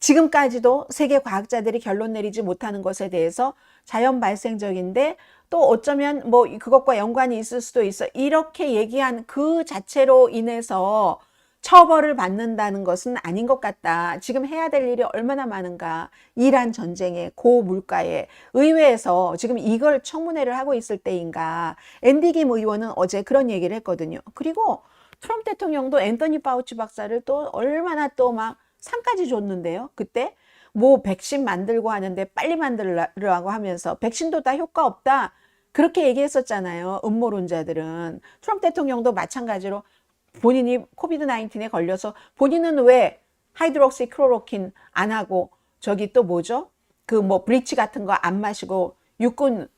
[SPEAKER 2] 지금까지도 세계 과학자들이 결론 내리지 못하는 것에 대해서 자연 발생적인데 또 어쩌면 뭐 그것과 연관이 있을 수도 있어. 이렇게 얘기한 그 자체로 인해서 처벌을 받는다는 것은 아닌 것 같다. 지금 해야 될 일이 얼마나 많은가. 이란 전쟁에 고물가에 의회에서 지금 이걸 청문회를 하고 있을 때인가. 앤디 김 의원은 어제 그런 얘기를 했거든요. 그리고 트럼프 대통령도 앤토니 파우치 박사를 또 얼마나 또 막 상까지 줬는데요. 그때 뭐 백신 만들고 하는데 빨리 만들라고 하면서 백신도 다 효과 없다. 그렇게 얘기했었잖아요. 음모론자들은. 트럼프 대통령도 마찬가지로 본인이 코비드 19에 걸려서 본인은 왜 하이드록시 클로로킨 안 하고 저기 또 뭐죠? 그 뭐 브리치 같은 거 안 마시고 육군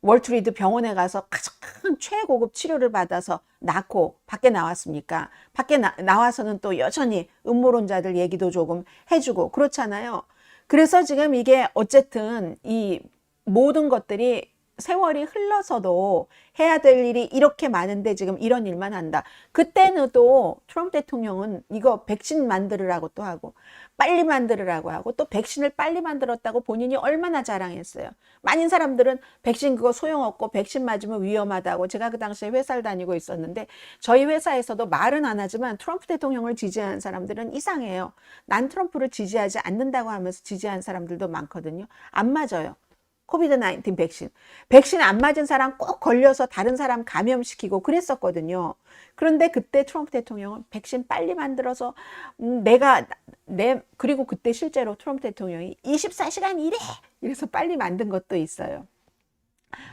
[SPEAKER 2] 월트리드 병원에 가서 가장 최고급 치료를 받아서 낫고 밖에 나왔습니까? 밖에 나와서는 또 여전히 음모론자들 얘기도 조금 해주고 그렇잖아요. 그래서 지금 이게 어쨌든 이 모든 것들이 세월이 흘러서도 해야 될 일이 이렇게 많은데 지금 이런 일만 한다. 그때는 또 트럼프 대통령은 이거 백신 만들으라고 또 하고 빨리 만들으라고 하고 또 백신을 빨리 만들었다고 본인이 얼마나 자랑했어요. 많은 사람들은 백신 그거 소용없고 백신 맞으면 위험하다고 제가 그 당시에 회사를 다니고 있었는데 저희 회사에서도 말은 안 하지만 트럼프 대통령을 지지하는 사람들은 이상해요. 난 트럼프를 지지하지 않는다고 하면서 지지하는 사람들도 많거든요. 안 맞아요. 코비드 19 백신 안 맞은 사람 꼭 걸려서 다른 사람 감염시키고 그랬었거든요. 그런데 그때 트럼프 대통령은 백신 빨리 만들어서 그리고 그때 실제로 트럼프 대통령이 24시간 일해 이래서 빨리 만든 것도 있어요.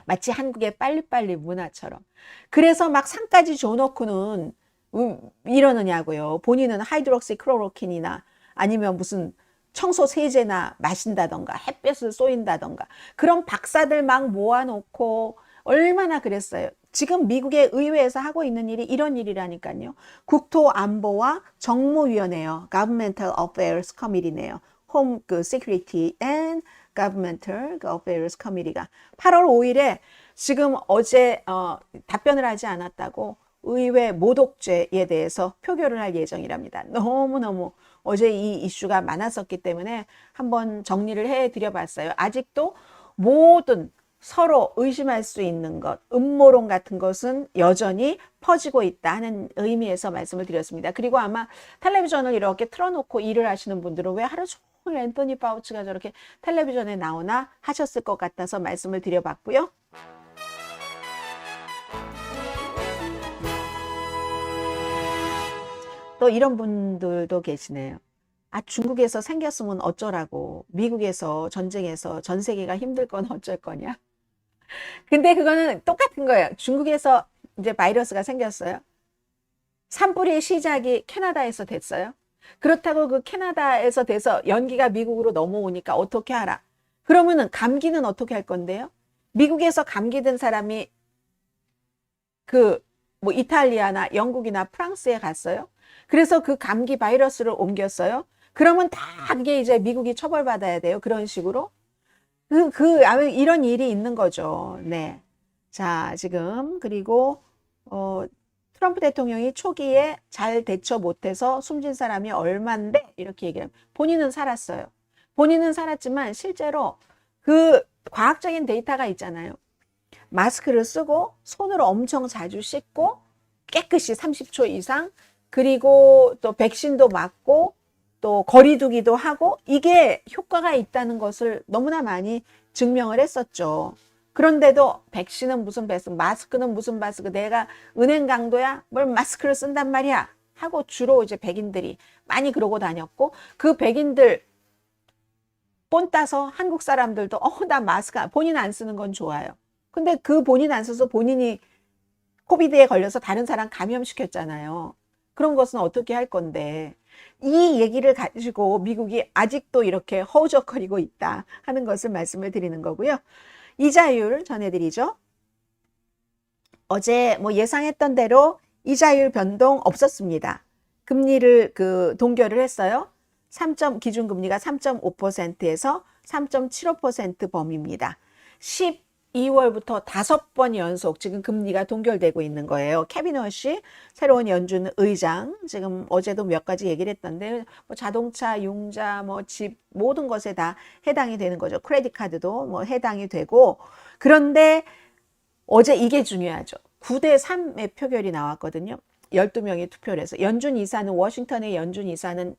[SPEAKER 2] 마치 한국의 빨리빨리 문화처럼. 그래서 막 상까지 줘놓고는 이러느냐고요. 본인은 하이드록시 클로로킨이나 아니면 무슨 청소 세제나 마신다던가 햇볕을 쏘인다던가 그런 박사들 막 모아놓고 얼마나 그랬어요. 지금 미국의 의회에서 하고 있는 일이 이런 일이라니까요. 국토안보와 정무위원회요. Governmental Affairs Committee네요. Home Security and Governmental Affairs Committee가 8월 5일에 지금 어제 답변을 하지 않았다고 의회 모독죄에 대해서 표결을 할 예정이랍니다. 너무너무 어제 이 이슈가 많았었기 때문에 한번 정리를 해드려 봤어요. 아직도 모든 서로 의심할 수 있는 것, 음모론 같은 것은 여전히 퍼지고 있다는 의미에서 말씀을 드렸습니다. 그리고 아마 텔레비전을 이렇게 틀어놓고 일을 하시는 분들은 왜 하루 종일 앤토니 파우치가 저렇게 텔레비전에 나오나 하셨을 것 같아서 말씀을 드려봤고요. 또 이런 분들도 계시네요. 아, 중국에서 생겼으면 어쩌라고. 미국에서 전쟁에서 전 세계가 힘들 건 어쩔 거냐. 근데 그거는 똑같은 거예요. 중국에서 이제 바이러스가 생겼어요. 산불의 시작이 캐나다에서 됐어요. 그렇다고 그 캐나다에서 돼서 연기가 미국으로 넘어오니까 어떻게 하라. 그러면은 감기는 어떻게 할 건데요? 미국에서 감기 든 사람이 그 뭐 이탈리아나 영국이나 프랑스에 갔어요. 그래서 그 감기 바이러스를 옮겼어요. 그러면 다 그게 이제 미국이 처벌받아야 돼요. 그런 식으로. 이런 일이 있는 거죠. 네. 자, 지금, 그리고, 트럼프 대통령이 초기에 잘 대처 못해서 숨진 사람이 얼만데? 이렇게 얘기를 합니다. 본인은 살았어요. 본인은 살았지만 실제로 그 과학적인 데이터가 있잖아요. 마스크를 쓰고 손으로 엄청 자주 씻고 깨끗이 30초 이상 그리고 또 백신도 맞고 또 거리 두기도 하고 이게 효과가 있다는 것을 너무나 많이 증명을 했었죠. 그런데도 백신은 무슨 백신, 마스크는 무슨 마스크, 내가 은행 강도야? 뭘 마스크를 쓴단 말이야? 하고 주로 이제 백인들이 많이 그러고 다녔고, 그 백인들 본 따서 한국 사람들도 나 마스크 본인 안 쓰는 건 좋아요. 근데 그 본인 안 써서 본인이 코비드에 걸려서 다른 사람 감염시켰잖아요. 그런 것은 어떻게 할 건데, 이 얘기를 가지고 미국이 아직도 이렇게 허우적거리고 있다 하는 것을 말씀을 드리는 거고요. 이자율 전해드리죠. 어제 뭐 예상했던 대로 이자율 변동 없었습니다. 금리를 동결을 했어요. 기준금리가 3.5%에서 3.75% 범위입니다. 12월부터 5번 연속 지금 금리가 동결되고 있는 거예요. 케빈 워시 새로운 연준 의장, 지금 어제도 몇 가지 얘기를 했던데, 뭐 자동차, 융자, 뭐 집, 모든 것에 다 해당이 되는 거죠. 크레딧 카드도 뭐 해당이 되고. 그런데 어제 이게 중요하죠. 9대3의 표결이 나왔거든요. 12명이 투표를 해서. 연준 이사는, 워싱턴의 연준 이사는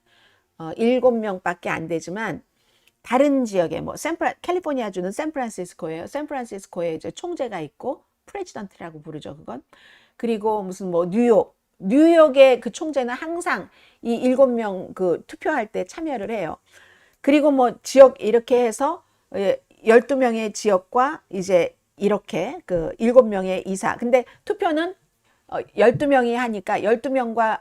[SPEAKER 2] 7명밖에 안 되지만, 다른 지역에 뭐 캘리포니아주는 샌프란시스코예요. 샌프란시스코에 이제 총재가 있고 프레지던트라고 부르죠, 그건. 그리고 무슨 뭐 뉴욕의 그 총재는 항상 이 7명 그 투표할 때 참여를 해요. 그리고 뭐 지역 이렇게 해서 12명의 지역과 이제 이렇게 그 7명의 이사. 근데 투표는 12명이 하니까 12명과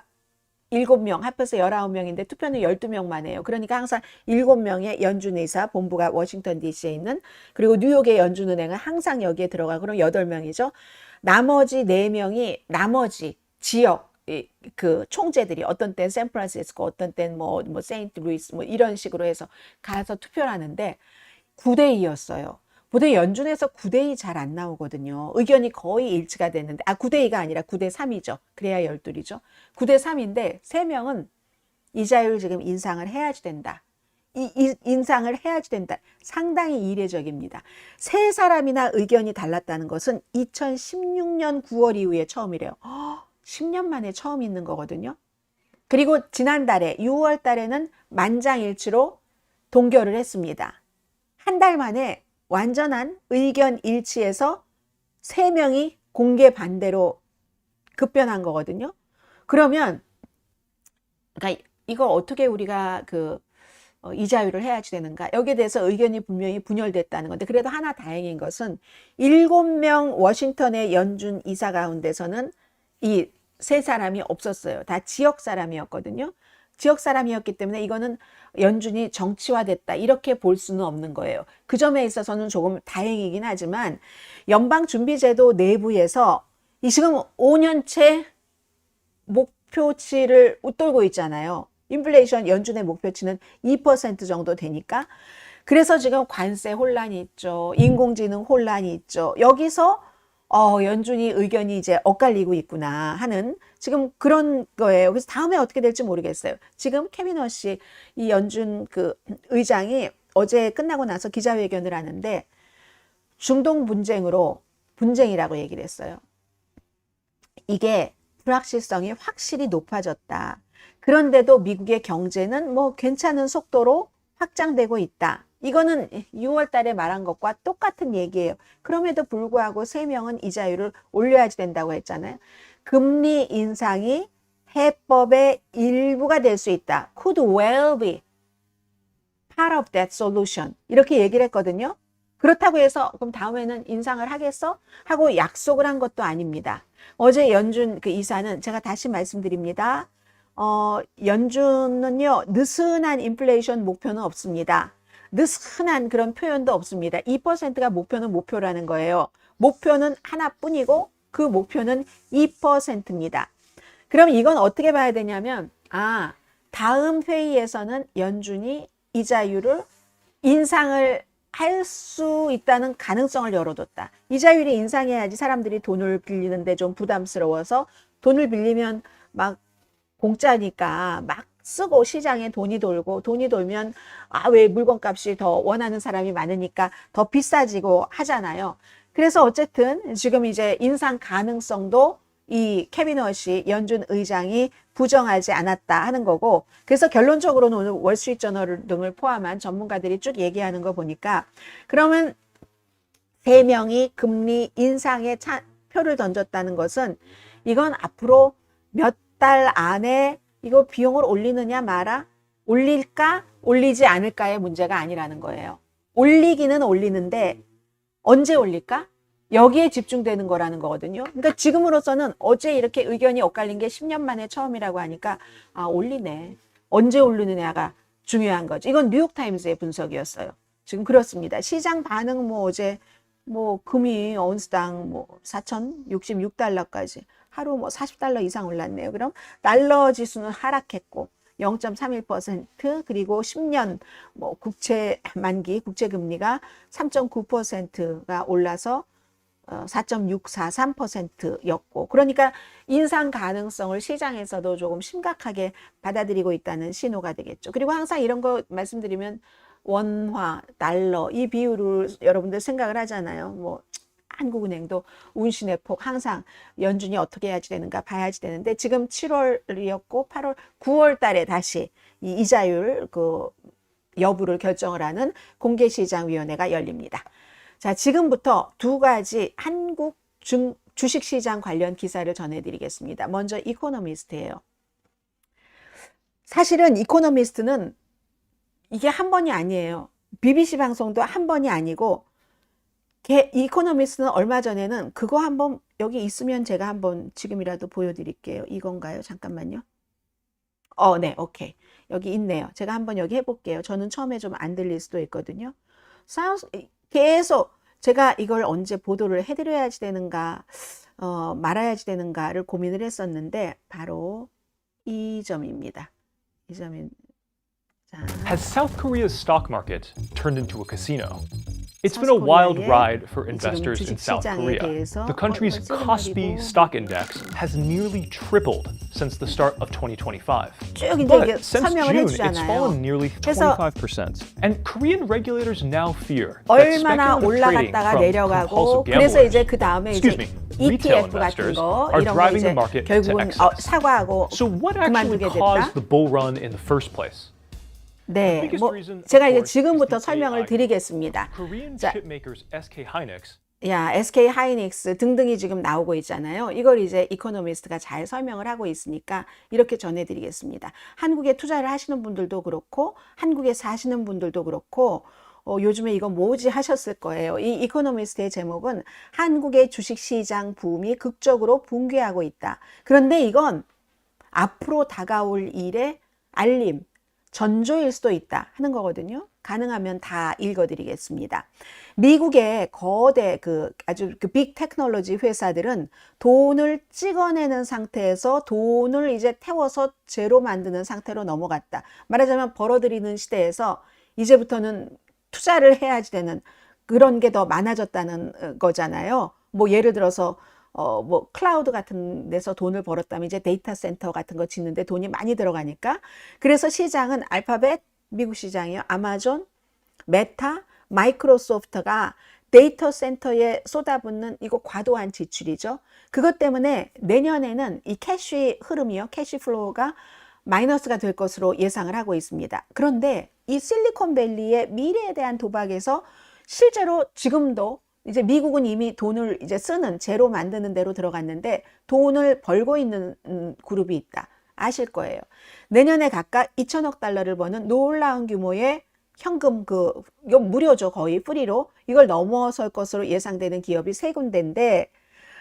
[SPEAKER 2] 7명 합해서 19명인데 투표는 12명만 해요. 그러니까 항상 7명의 연준의사 본부가 워싱턴 DC에 있는, 그리고 뉴욕의 연준은행은 항상 여기에 들어가고, 그럼 8명이죠. 나머지 4명이 나머지 지역 그 총재들이 어떤 땐 샌프란시스코, 어떤 땐 뭐 세인트 루이스 뭐 이런 식으로 해서 가서 투표를 하는데 9대2였어요. 보통 연준에서 9대2 잘 안 나오거든요. 의견이 거의 일치가 됐는데, 9대2가 아니라 9대3이죠. 그래야 12이죠. 9대3인데 3명은 이자율 지금 인상을 해야지 된다. 인상을 해야지 된다. 상당히 이례적입니다. 3사람이나 의견이 달랐다는 것은 2016년 9월 이후에 처음이래요. 10년 만에 처음 있는 거거든요. 그리고 지난달에 6월 달에는 만장일치로 동결을 했습니다. 한 달 만에 완전한 의견 일치에서 3명이 공개 반대로 급변한 거거든요. 그러면 그러니까 이걸 어떻게 우리가 이자율을 해야지 되는가? 여기에 대해서 의견이 분명히 분열됐다는 건데, 그래도 하나 다행인 것은 7명 워싱턴의 연준 이사 가운데서는 이 3사람이 없었어요. 다 지역 사람이었거든요. 지역 사람이었기 때문에 이거는 연준이 정치화됐다 이렇게 볼 수는 없는 거예요. 그 점에 있어서는 조금 다행이긴 하지만, 연방준비제도 내부에서 이 지금 5년째 목표치를 웃돌고 있잖아요. 인플레이션 연준의 목표치는 2% 정도 되니까. 그래서 지금 관세 혼란이 있죠. 인공지능 혼란이 있죠. 여기서 연준이 의견이 이제 엇갈리고 있구나 하는 지금 그런 거예요. 그래서 다음에 어떻게 될지 모르겠어요. 지금 케빈 워시 이 연준 의장이 어제 끝나고 나서 기자회견을 하는데, 중동 분쟁이라고 얘기를 했어요. 이게 불확실성이 확실히 높아졌다. 그런데도 미국의 경제는 뭐 괜찮은 속도로 확장되고 있다. 이거는 6월 달에 말한 것과 똑같은 얘기예요. 그럼에도 불구하고 3명은 이자율을 올려야지 된다고 했잖아요. 금리 인상이 해법의 일부가 될 수 있다. Could well be part of that solution. 이렇게 얘기를 했거든요. 그렇다고 해서 그럼 다음에는 인상을 하겠어? 하고 약속을 한 것도 아닙니다. 어제 연준 이사는 제가 다시 말씀드립니다. 연준은요, 느슨한 인플레이션 목표는 없습니다. 느슨한 그런 표현도 없습니다. 2%가 목표라는 거예요. 목표는 하나뿐이고 그 목표는 2%입니다. 그럼 이건 어떻게 봐야 되냐면, 다음 회의에서는 연준이 이자율을 인상을 할 수 있다는 가능성을 열어뒀다. 이자율이 인상해야지 사람들이 돈을 빌리는데 좀 부담스러워서, 돈을 빌리면 막 공짜니까 막 쓰고 시장에 돈이 돌면 왜 물건값이 더 원하는 사람이 많으니까 더 비싸지고 하잖아요. 그래서 어쨌든 지금 이제 인상 가능성도 이 케빈 워시 연준 의장이 부정하지 않았다 하는 거고, 그래서 결론적으로는 오늘 월스트리트저널 등을 포함한 전문가들이 쭉 얘기하는 거 보니까, 그러면 세 명이 금리 인상에 표를 던졌다는 것은 이건 앞으로 몇 달 안에 이거 비용을 올리느냐 마라, 올릴까 올리지 않을까의 문제가 아니라는 거예요. 올리기는 올리는데 언제 올릴까? 여기에 집중되는 거라는 거거든요. 그러니까 지금으로서는 어제 이렇게 의견이 엇갈린 게 10년 만에 처음이라고 하니까 아, 올리네. 언제 올리느냐가 중요한 거죠. 이건 뉴욕타임스의 분석이었어요. 지금 그렇습니다. 시장 반응 뭐 어제 뭐 금이 언스당 뭐 4,066달러까지 하루 뭐 40달러 이상 올랐네요. 그럼 달러 지수는 하락했고 0.31% 그리고 10년 뭐 국채 만기 국채 금리가 3.9%가 올라서 4.643%였고 그러니까 인상 가능성을 시장에서도 조금 심각하게 받아들이고 있다는 신호가 되겠죠. 그리고 항상 이런 거 말씀드리면 원화, 달러 이 비율을 여러분들 생각을 하잖아요. 뭐 한국은행도 운신의 폭 항상 연준이 어떻게 해야지 되는가 봐야지 되는데 지금 7월이었고 8월, 9월 달에 다시 이 이자율 그 여부를 결정을 하는 공개시장위원회가 열립니다. 자, 지금부터 두 가지 한국 주식시장 관련 기사를 전해드리겠습니다. 먼저 이코노미스트예요. 사실은 이코노미스트는 이게 한 번이 아니에요. BBC 방송도 한 번이 아니고 이코노미스트는 얼마 전에는 그거 한번 여기 있으면 제가 한번 지금이라도 보여드릴게요. 이건가요? 잠깐만요. 네, 오케이. 여기 있네요. 제가 한번 여기 해볼게요. 저는 처음에 좀 안 들릴 수도 있거든요. 계속 제가 이걸 언제 보도를 해드려야지 되는가, 말아야지 되는가를 고민을 했었는데 바로 이 점입니다. 이 점인.
[SPEAKER 3] Has South Korea's stock market turned into a casino? It's been a wild ride for investors in South Korea. The country's Kospi stock index has nearly tripled since the start of 2025. But since June, it's fallen nearly 25%. And Korean regulators now fear that
[SPEAKER 2] 얼마나
[SPEAKER 3] speculative trading
[SPEAKER 2] 올라갔다가
[SPEAKER 3] from
[SPEAKER 2] 내려가고
[SPEAKER 3] compulsive
[SPEAKER 2] 그래서 이제
[SPEAKER 3] gamblers,
[SPEAKER 2] 그 다음에 이제
[SPEAKER 3] retail
[SPEAKER 2] ETF 같은
[SPEAKER 3] investors
[SPEAKER 2] 거
[SPEAKER 3] are
[SPEAKER 2] 이런 거
[SPEAKER 3] driving
[SPEAKER 2] 이제
[SPEAKER 3] the market to
[SPEAKER 2] 결국은
[SPEAKER 3] excess.
[SPEAKER 2] 사과하고
[SPEAKER 3] So what actually
[SPEAKER 2] 그만두게
[SPEAKER 3] caused
[SPEAKER 2] 됐다.
[SPEAKER 3] the bull run in the first place?
[SPEAKER 2] 네, 뭐 제가 이제 지금부터 설명을 드리겠습니다.
[SPEAKER 3] Korean
[SPEAKER 2] 자,
[SPEAKER 3] chip makers SK hynix
[SPEAKER 2] SK 하이닉스 등등이 지금 나오고 있잖아요. 이걸 이제 이코노미스트가 잘 설명을 하고 있으니까 이렇게 전해드리겠습니다. 한국에 투자를 하시는 분들도 그렇고 한국에 사시는 분들도 그렇고 요즘에 이거 뭐지 하셨을 거예요. 이 이코노미스트의 제목은 한국의 주식시장 붐이 극적으로 붕괴하고 있다. 그런데 이건 앞으로 다가올 일의 알림, 전조일 수도 있다 하는 거거든요. 가능하면 다 읽어드리겠습니다. 미국의 거대 아주 빅 테크놀로지 회사들은 돈을 찍어내는 상태에서 돈을 이제 태워서 제로 만드는 상태로 넘어갔다. 말하자면 벌어들이는 시대에서 이제부터는 투자를 해야지 되는 그런 게 더 많아졌다는 거잖아요. 뭐 예를 들어서 뭐 클라우드 같은 데서 돈을 벌었다면 이제 데이터 센터 같은 거 짓는데 돈이 많이 들어가니까 그래서 시장은 알파벳 미국 시장이요. 아마존, 메타, 마이크로소프트가 데이터 센터에 쏟아붓는 이거 과도한 지출이죠. 그것 때문에 내년에는 이 캐시 흐름이요. 캐시 플로우가 마이너스가 될 것으로 예상을 하고 있습니다. 그런데 이 실리콘밸리의 미래에 대한 도박에서 실제로 지금도 이제 미국은 이미 돈을 이제 쓰는 제로 만드는 데로 들어갔는데 돈을 벌고 있는 그룹이 있다. 아실 거예요. 내년에 각각 2천억 달러를 버는 놀라운 규모의 현금 이거 무료죠. 거의 프리로. 이걸 넘어설 것으로 예상되는 기업이 세 군데인데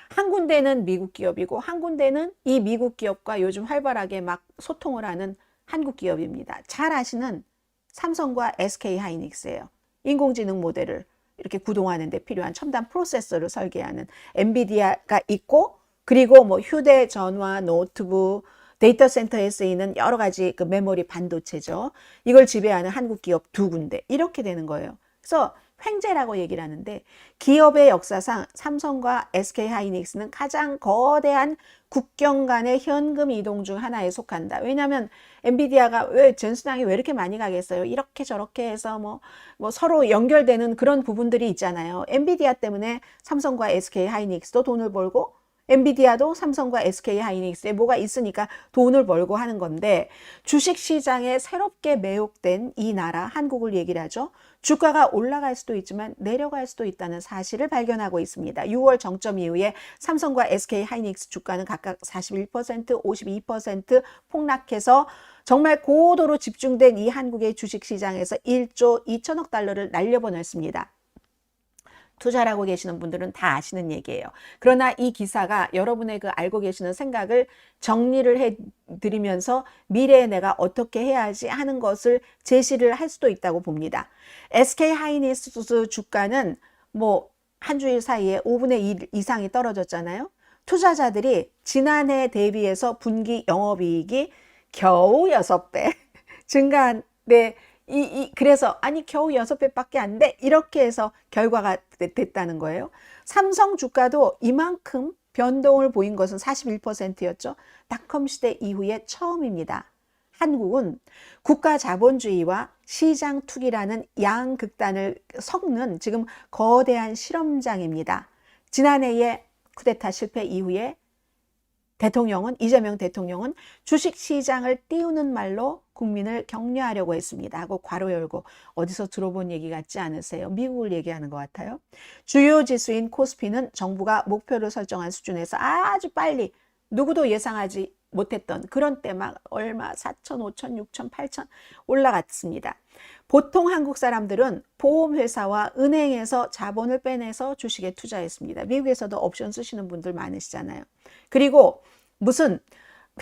[SPEAKER 2] 한 군데는 미국 기업이고 한 군데는 이 미국 기업과 요즘 활발하게 막 소통을 하는 한국 기업입니다. 잘 아시는 삼성과 SK 하이닉스예요. 인공지능 모델을 이렇게 구동하는 데 필요한 첨단 프로세서를 설계하는 엔비디아가 있고 그리고 뭐 휴대전화, 노트북, 데이터 센터에 쓰이는 여러 가지 그 메모리 반도체죠. 이걸 지배하는 한국 기업 두 군데 이렇게 되는 거예요. 그래서 횡재라고 얘기를 하는데 기업의 역사상 삼성과 SK 하이닉스는 가장 거대한 국경 간의 현금 이동 중 하나에 속한다. 왜냐하면 엔비디아가 왜 전수당이 왜 이렇게 많이 가겠어요? 이렇게 저렇게 해서 뭐 서로 연결되는 그런 부분들이 있잖아요. 엔비디아 때문에 삼성과 SK 하이닉스도 돈을 벌고 엔비디아도 삼성과 SK 하이닉스에 뭐가 있으니까 돈을 벌고 하는 건데 주식시장에 새롭게 매혹된 이 나라 한국을 얘기를 하죠. 주가가 올라갈 수도 있지만 내려갈 수도 있다는 사실을 발견하고 있습니다. 6월 정점 이후에 삼성과 SK 하이닉스 주가는 각각 41%, 52% 폭락해서 정말 고도로 집중된 이 한국의 주식시장에서 1조 2천억 달러를 날려보냈습니다. 투자를 하고 계시는 분들은 다 아시는 얘기예요. 그러나 이 기사가 여러분의 그 알고 계시는 생각을 정리를 해드리면서 미래에 내가 어떻게 해야지 하는 것을 제시를 할 수도 있다고 봅니다. SK 하이닉스 주가는 뭐 한 주일 사이에 5분의 1 이상이 떨어졌잖아요. 투자자들이 지난해 대비해서 분기 영업이익이 겨우 6배 증가한데 그래서 아니 겨우 6배밖에 안 돼 이렇게 해서 결과가 됐다는 거예요. 삼성 주가도 이만큼 변동을 보인 것은 41%였죠. 닷컴 시대 이후에 처음입니다. 한국은 국가 자본주의와 시장 투기라는 양극단을 섞는 지금 거대한 실험장입니다. 지난해에 쿠데타 실패 이후에 이재명 대통령은 주식시장을 띄우는 말로 국민을 격려하려고 했습니다. 하고 괄호 열고 어디서 들어본 얘기 같지 않으세요? 미국을 얘기하는 것 같아요. 주요 지수인 코스피는 정부가 목표를 설정한 수준에서 아주 빨리 누구도 예상하지 못했던 그런 때 막 얼마 4천, 5천, 6천, 8천 올라갔습니다. 보통 한국 사람들은 보험회사와 은행에서 자본을 빼내서 주식에 투자했습니다. 미국에서도 옵션 쓰시는 분들 많으시잖아요. 그리고 무슨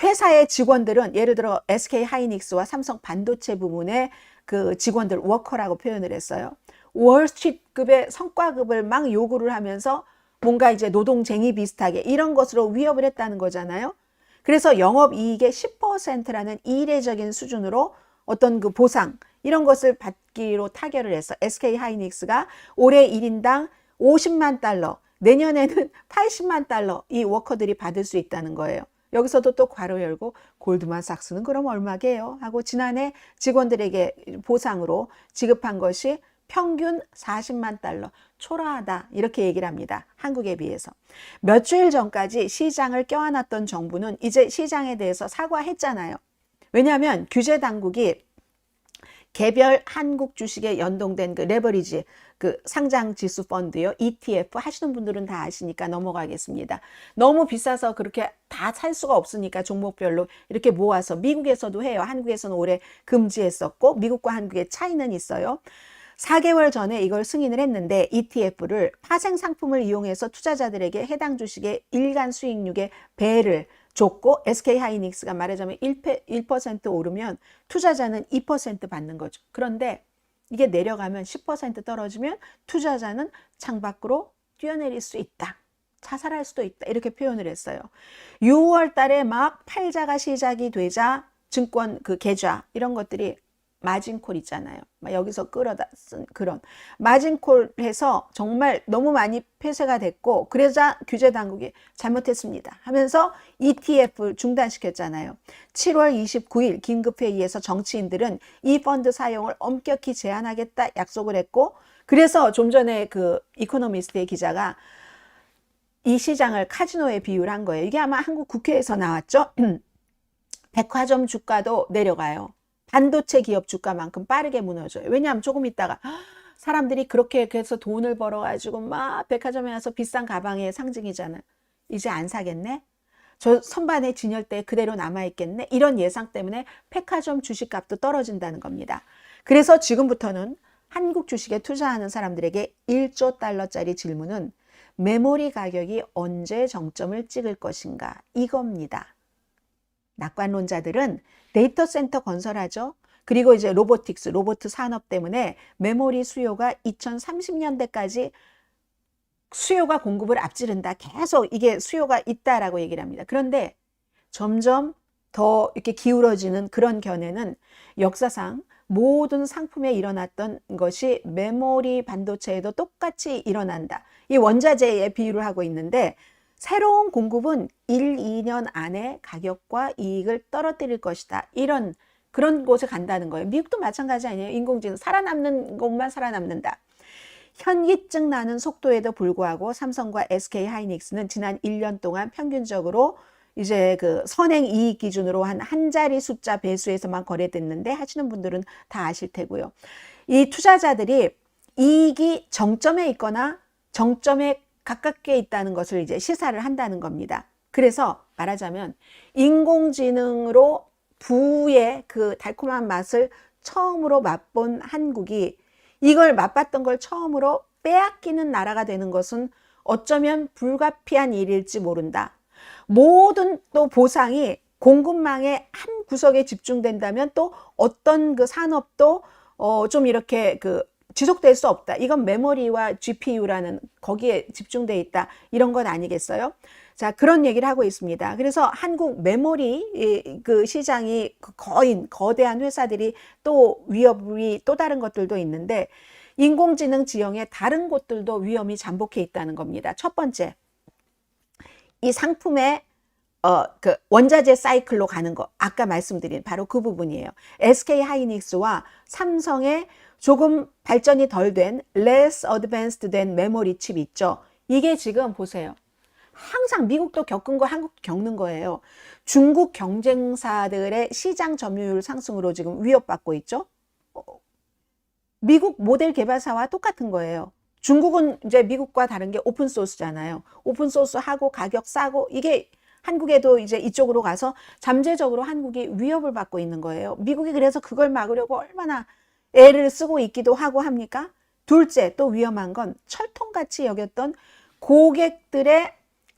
[SPEAKER 2] 회사의 직원들은 예를 들어 SK 하이닉스와 삼성 반도체 부문의 그 직원들 워커라고 표현을 했어요. 월스트리트급의 성과급을 막 요구를 하면서 뭔가 이제 노동쟁이 비슷하게 이런 것으로 위협을 했다는 거잖아요. 그래서 영업이익의 10%라는 이례적인 수준으로 어떤 그 보상 이런 것을 받기로 타결을 했어. SK 하이닉스가 올해 1인당 50만 달러, 내년에는 80만 달러 이 워커들이 받을 수 있다는 거예요. 여기서도 또 괄호 열고 골드만삭스는 그럼 얼마게요? 하고 지난해 직원들에게 보상으로 지급한 것이 평균 40만 달러, 초라하다 이렇게 얘기를 합니다. 한국에 비해서. 몇 주일 전까지 시장을 껴안았던 정부는 이제 시장에 대해서 사과했잖아요. 왜냐하면 규제 당국이 개별 한국 주식에 연동된 그 레버리지, 그 상장 지수 펀드요, ETF 하시는 분들은 다 아시니까 넘어가겠습니다. 너무 비싸서 그렇게 다 살 수가 없으니까 종목별로 이렇게 모아서 미국에서도 해요. 한국에서는 올해 금지했었고 미국과 한국의 차이는 있어요. 4개월 전에 이걸 승인을 했는데 ETF를 파생 상품을 이용해서 투자자들에게 해당 주식의 일간 수익률의 배를 줬고 SK 하이닉스가 말하자면 1% 오르면 투자자는 2% 받는 거죠. 그런데 이게 내려가면 10% 떨어지면 투자자는 창밖으로 뛰어내릴 수 있다. 자살할 수도 있다. 이렇게 표현을 했어요. 6월 달에 막 팔자가 시작이 되자 증권 그 계좌 이런 것들이 마진콜 있잖아요. 여기서 끌어다 쓴 그런 마진콜 해서 정말 너무 많이 폐쇄가 됐고 그러자 규제 당국이 잘못했습니다 하면서 ETF 중단시켰잖아요. 7월 29일 긴급회의에서 정치인들은 이 펀드 사용을 엄격히 제한하겠다 약속을 했고 그래서 좀 전에 그 이코노미스트의 기자가 이 시장을 카지노에 비유한 거예요. 이게 아마 한국 국회에서 나왔죠. 백화점 주가도 내려가요. 반도체 기업 주가만큼 빠르게 무너져요. 왜냐하면 조금 있다가 사람들이 그렇게 해서 돈을 벌어가지고 막 백화점에 와서 비싼 가방의 상징이잖아요. 이제 안 사겠네? 저 선반의 진열대에 그대로 남아있겠네? 이런 예상 때문에 백화점 주식값도 떨어진다는 겁니다. 그래서 지금부터는 한국 주식에 투자하는 사람들에게 1조 달러짜리 질문은 메모리 가격이 언제 정점을 찍을 것인가 이겁니다. 낙관론자들은 데이터 센터 건설하죠. 그리고 이제 로보틱스, 로봇 산업 때문에 메모리 수요가 2030년대까지 수요가 공급을 앞지른다. 계속 이게 수요가 있다라고 얘기를 합니다. 그런데 점점 더 이렇게 기울어지는 그런 견해는 역사상 모든 상품에 일어났던 것이 메모리 반도체에도 똑같이 일어난다. 이 원자재에 비유를 하고 있는데 새로운 공급은 1, 2년 안에 가격과 이익을 떨어뜨릴 것이다. 그런 곳에 간다는 거예요. 미국도 마찬가지 아니에요. 인공지능 살아남는 것만 살아남는다. 현기증 나는 속도에도 불구하고 삼성과 SK 하이닉스는 지난 1년 동안 평균적으로 이제 그 선행 이익 기준으로 한 자리 숫자 배수에서만 거래됐는데 하시는 분들은 다 아실 테고요. 이 투자자들이 이익이 정점에 있거나 정점에 가깝게 있다는 것을 이제 시사를 한다는 겁니다. 그래서 말하자면 인공지능으로 부의 그 달콤한 맛을 처음으로 맛본 한국이 이걸 맛봤던 걸 처음으로 빼앗기는 나라가 되는 것은 어쩌면 불가피한 일일지 모른다. 모든 또 보상이 공급망의 한 구석에 집중된다면 또 어떤 그 산업도 좀 이렇게 그 지속될 수 없다. 이건 메모리와 GPU라는 거기에 집중돼 있다. 이런 건 아니겠어요? 자, 그런 얘기를 하고 있습니다. 그래서 한국 메모리 그 시장이 거대한 회사들이 또 위협이 또 다른 것들도 있는데 인공지능 지형의 다른 곳들도 위험이 잠복해 있다는 겁니다. 첫 번째, 이 상품의 그 원자재 사이클로 가는 거, 아까 말씀드린 바로 그 부분이에요. SK 하이닉스와 삼성의 조금 발전이 덜 된 less advanced 된 메모리 칩 있죠. 이게 지금 보세요. 항상 미국도 겪은 거 한국도 겪는 거예요. 중국 경쟁사들의 시장 점유율 상승으로 지금 위협받고 있죠. 미국 모델 개발사와 똑같은 거예요. 중국은 이제 미국과 다른 게 오픈소스잖아요. 오픈소스하고 가격 싸고 이게 한국에도 이제 이쪽으로 가서 잠재적으로 한국이 위협을 받고 있는 거예요. 미국이 그래서 그걸 막으려고 얼마나 애를 쓰고 있기도 하고 합니까? 둘째, 또 위험한 건 철통같이 여겼던 고객들의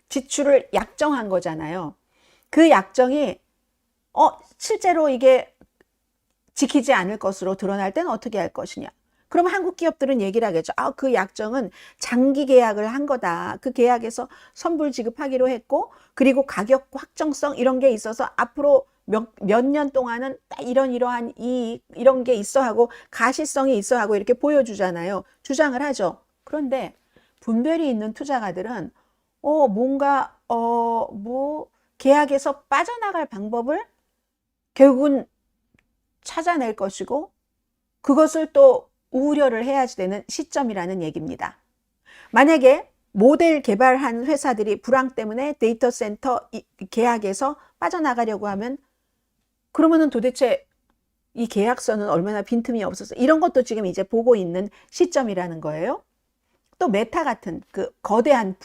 [SPEAKER 2] 지출을 약정한 거잖아요. 그 약정이 실제로 이게 지키지 않을 것으로 드러날 때는 어떻게 할 것이냐. 그럼 한국 기업들은 얘기를 하겠죠. 그 약정은 장기 계약을 한 거다. 그 계약에서 선불 지급하기로 했고 그리고 가격 확정성 이런 게 있어서 앞으로 몇 년 동안은 이러한 이런 게 있어 하고 가시성이 있어 하고 이렇게 보여주잖아요. 주장을 하죠. 그런데 분별이 있는 투자가들은 뭔가 계약에서 빠져나갈 방법을 결국은 찾아낼 것이고 그것을 또 우려를 해야지 되는 시점이라는 얘기입니다. 만약에 모델 개발한 회사들이 불황 때문에 데이터 센터 계약에서 빠져나가려고 하면 그러면은 도대체 이 계약서는 얼마나 빈틈이 없어서 이런 것도 지금 이제 보고 있는 시점이라는 거예요. 또 메타 같은 그 거대한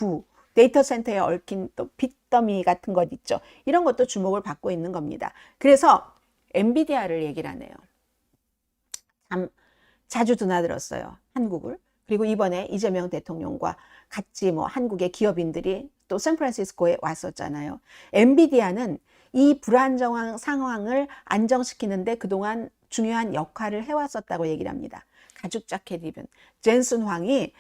[SPEAKER 2] 데이터 센터에 얽힌 또 빚더미 같은 것 있죠. 이런 것도 주목을 받고 있는 겁니다. 그래서 엔비디아를 얘기를 하네요. 참 자주 드나들었어요. 한국을. 그리고 이번에 이재명 대통령과 같이 한국의 기업인들이 또 샌프란시스코에 왔었잖아요. 엔비디아는 이 불안정한 상황을 안정시키는데 그동안 중요한 역할을 해왔었다고 얘기를 합니다. 가죽 자켓 입은 젠슨 황이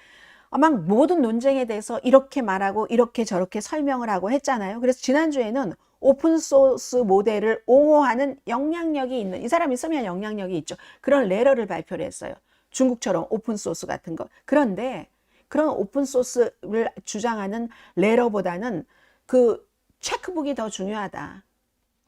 [SPEAKER 2] 막 모든 논쟁에 대해서 이렇게 말하고 이렇게 저렇게 설명을 하고 했잖아요. 그래서 지난주에는 오픈소스 모델을 옹호하는 영향력이 있는 이 사람이 쓰면 영향력이 있죠. 그런 레러를 발표를 했어요. 중국처럼 오픈소스 같은 거. 그런데 그런 오픈소스를 주장하는 레러보다는 그 체크북이 더 중요하다.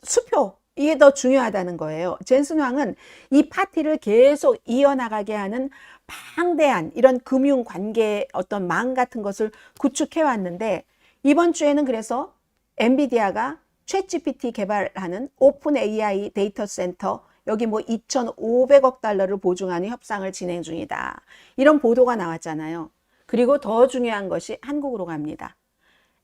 [SPEAKER 2] 수표 이게 더 중요하다는 거예요. 젠슨 황은 이 파티를 계속 이어나가게 하는 방대한 이런 금융 관계 어떤 망 같은 것을 구축해 왔는데 이번 주에는 그래서 엔비디아가 챗GPT 개발하는 오픈 AI 데이터 센터 여기 2,500억 달러를 보증하는 협상을 진행 중이다. 이런 보도가 나왔잖아요. 그리고 더 중요한 것이 한국으로 갑니다.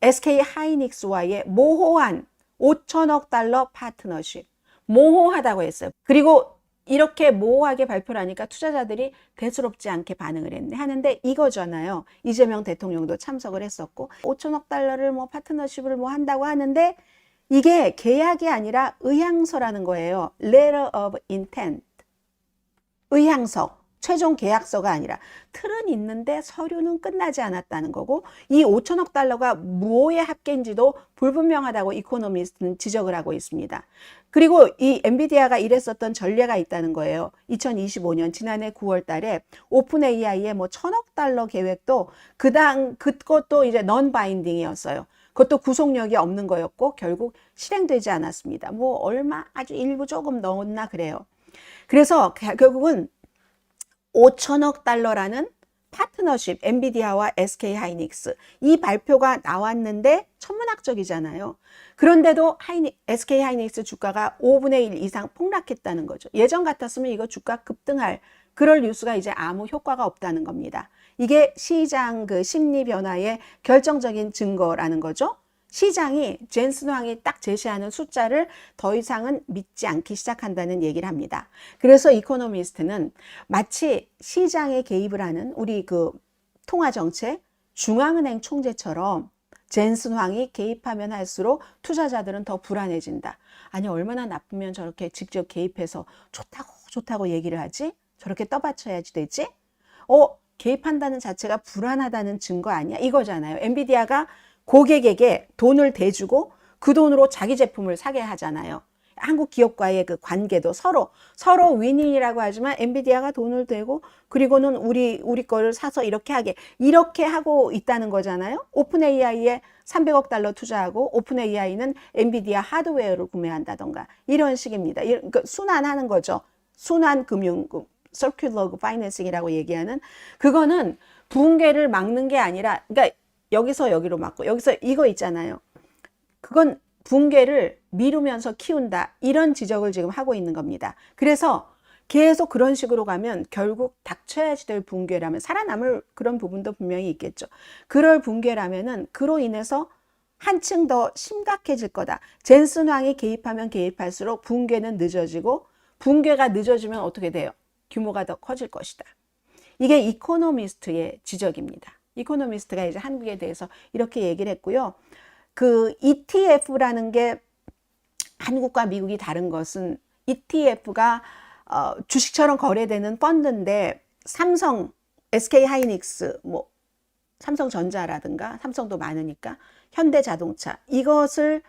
[SPEAKER 2] SK 하이닉스와의 모호한 5천억 달러 파트너십. 모호하다고 했어요. 그리고 이렇게 모호하게 발표를 하니까 투자자들이 대수롭지 않게 반응을 하는데 이거잖아요. 이재명 대통령도 참석을 했었고 5천억 달러를 파트너십을 한다고 하는데 이게 계약이 아니라 의향서라는 거예요. Letter of Intent. 의향서. 최종 계약서가 아니라 틀은 있는데 서류는 끝나지 않았다는 거고 이 5천억 달러가 뭐의 합계인지도 불분명하다고 이코노미스트는 지적을 하고 있습니다. 그리고 이 엔비디아가 이랬었던 전례가 있다는 거예요. 2025년 지난해 9월 달에 오픈 AI의 1,000억 달러 계획도 그것도 이제 넌 바인딩이었어요. 그것도 구속력이 없는 거였고 결국 실행되지 않았습니다. 얼마 아주 일부 조금 넣었나 그래요. 그래서 결국은 5천억 달러라는 파트너십 엔비디아와 SK 하이닉스 이 발표가 나왔는데 천문학적이잖아요. 그런데도 SK 하이닉스 주가가 5분의 1 이상 폭락했다는 거죠. 예전 같았으면 이거 주가 급등할 그럴 뉴스가 이제 아무 효과가 없다는 겁니다. 이게 시장 그 심리 변화의 결정적인 증거라는 거죠. 시장이 젠슨 황이 딱 제시하는 숫자를 더 이상은 믿지 않기 시작한다는 얘기를 합니다. 그래서 이코노미스트는 마치 시장에 개입을 하는 우리 그 통화정책 중앙은행 총재처럼 젠슨 황이 개입하면 할수록 투자자들은 더 불안해진다. 아니 얼마나 나쁘면 저렇게 직접 개입해서 좋다고 얘기를 하지? 저렇게 떠받쳐야지 되지? 개입한다는 자체가 불안하다는 증거 아니야? 이거잖아요. 엔비디아가 고객에게 돈을 대주고 그 돈으로 자기 제품을 사게 하잖아요. 한국 기업과의 그 관계도 서로 윈윈이라고 하지만 엔비디아가 돈을 대고 그리고는 우리 거를 사서 이렇게 하고 있다는 거잖아요. 오픈 AI에 300억 달러 투자하고 오픈 AI는 엔비디아 하드웨어를 구매한다던가 이런 식입니다. 그러니까 순환하는 거죠. 순환 금융, circular financing이라고 얘기하는 그거는 붕괴를 막는 게 아니라 그러니까 여기서 여기로 막고 여기서 이거 있잖아요. 그건 붕괴를 미루면서 키운다. 이런 지적을 지금 하고 있는 겁니다. 그래서 계속 그런 식으로 가면 결국 닥쳐야지 될 붕괴라면 살아남을 그런 부분도 분명히 있겠죠. 그럴 붕괴라면은 그로 인해서 한층 더 심각해질 거다. 젠슨 황이 개입하면 개입할수록 붕괴는 늦어지고 붕괴가 늦어지면 어떻게 돼요? 규모가 더 커질 것이다. 이게 이코노미스트의 지적입니다. 이코노미스트가 이제 한국에 대해서 이렇게 얘기를 했고요. 그 ETF라는 게 한국과 미국이 다른 것은 ETF가 주식처럼 거래되는 펀드인데 삼성, SK 하이닉스, 뭐 삼성전자라든가 삼성도 많으니까 현대자동차 이것을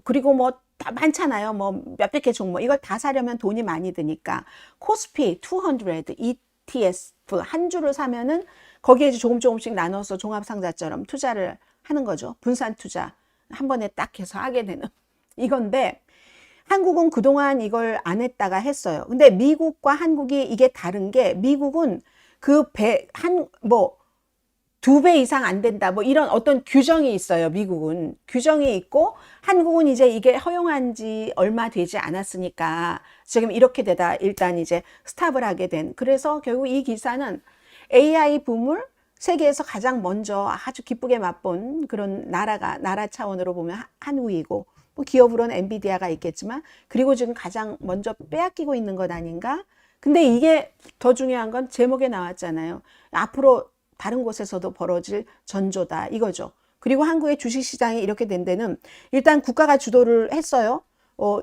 [SPEAKER 2] 그리고 다 많잖아요. 몇백 개 종목 이걸 다 사려면 돈이 많이 드니까 코스피 200 ETF 한 주를 사면은 거기에 이제 조금씩 나눠서 종합상자처럼 투자를 하는 거죠. 분산 투자 한 번에 딱 해서 하게 되는 이건데 한국은 그동안 이걸 안 했다가 했어요. 근데 미국과 한국이 이게 다른 게 미국은 두 배 이상 안 된다. 이런 어떤 규정이 있어요. 미국은 규정이 있고 한국은 이제 이게 허용한 지 얼마 되지 않았으니까 지금 이렇게 되다 일단 이제 스탑을 하게 된. 그래서 결국 이 기사는 AI 붐을 세계에서 가장 먼저 아주 기쁘게 맛본 그런 나라 차원으로 보면 한국이고 기업으로는 엔비디아가 있겠지만 그리고 지금 가장 먼저 빼앗기고 있는 것 아닌가? 근데 이게 더 중요한 건 제목에 나왔잖아요. 앞으로 다른 곳에서도 벌어질 전조다 이거죠. 그리고 한국의 주식시장이 이렇게 된 데는 일단 국가가 주도를 했어요.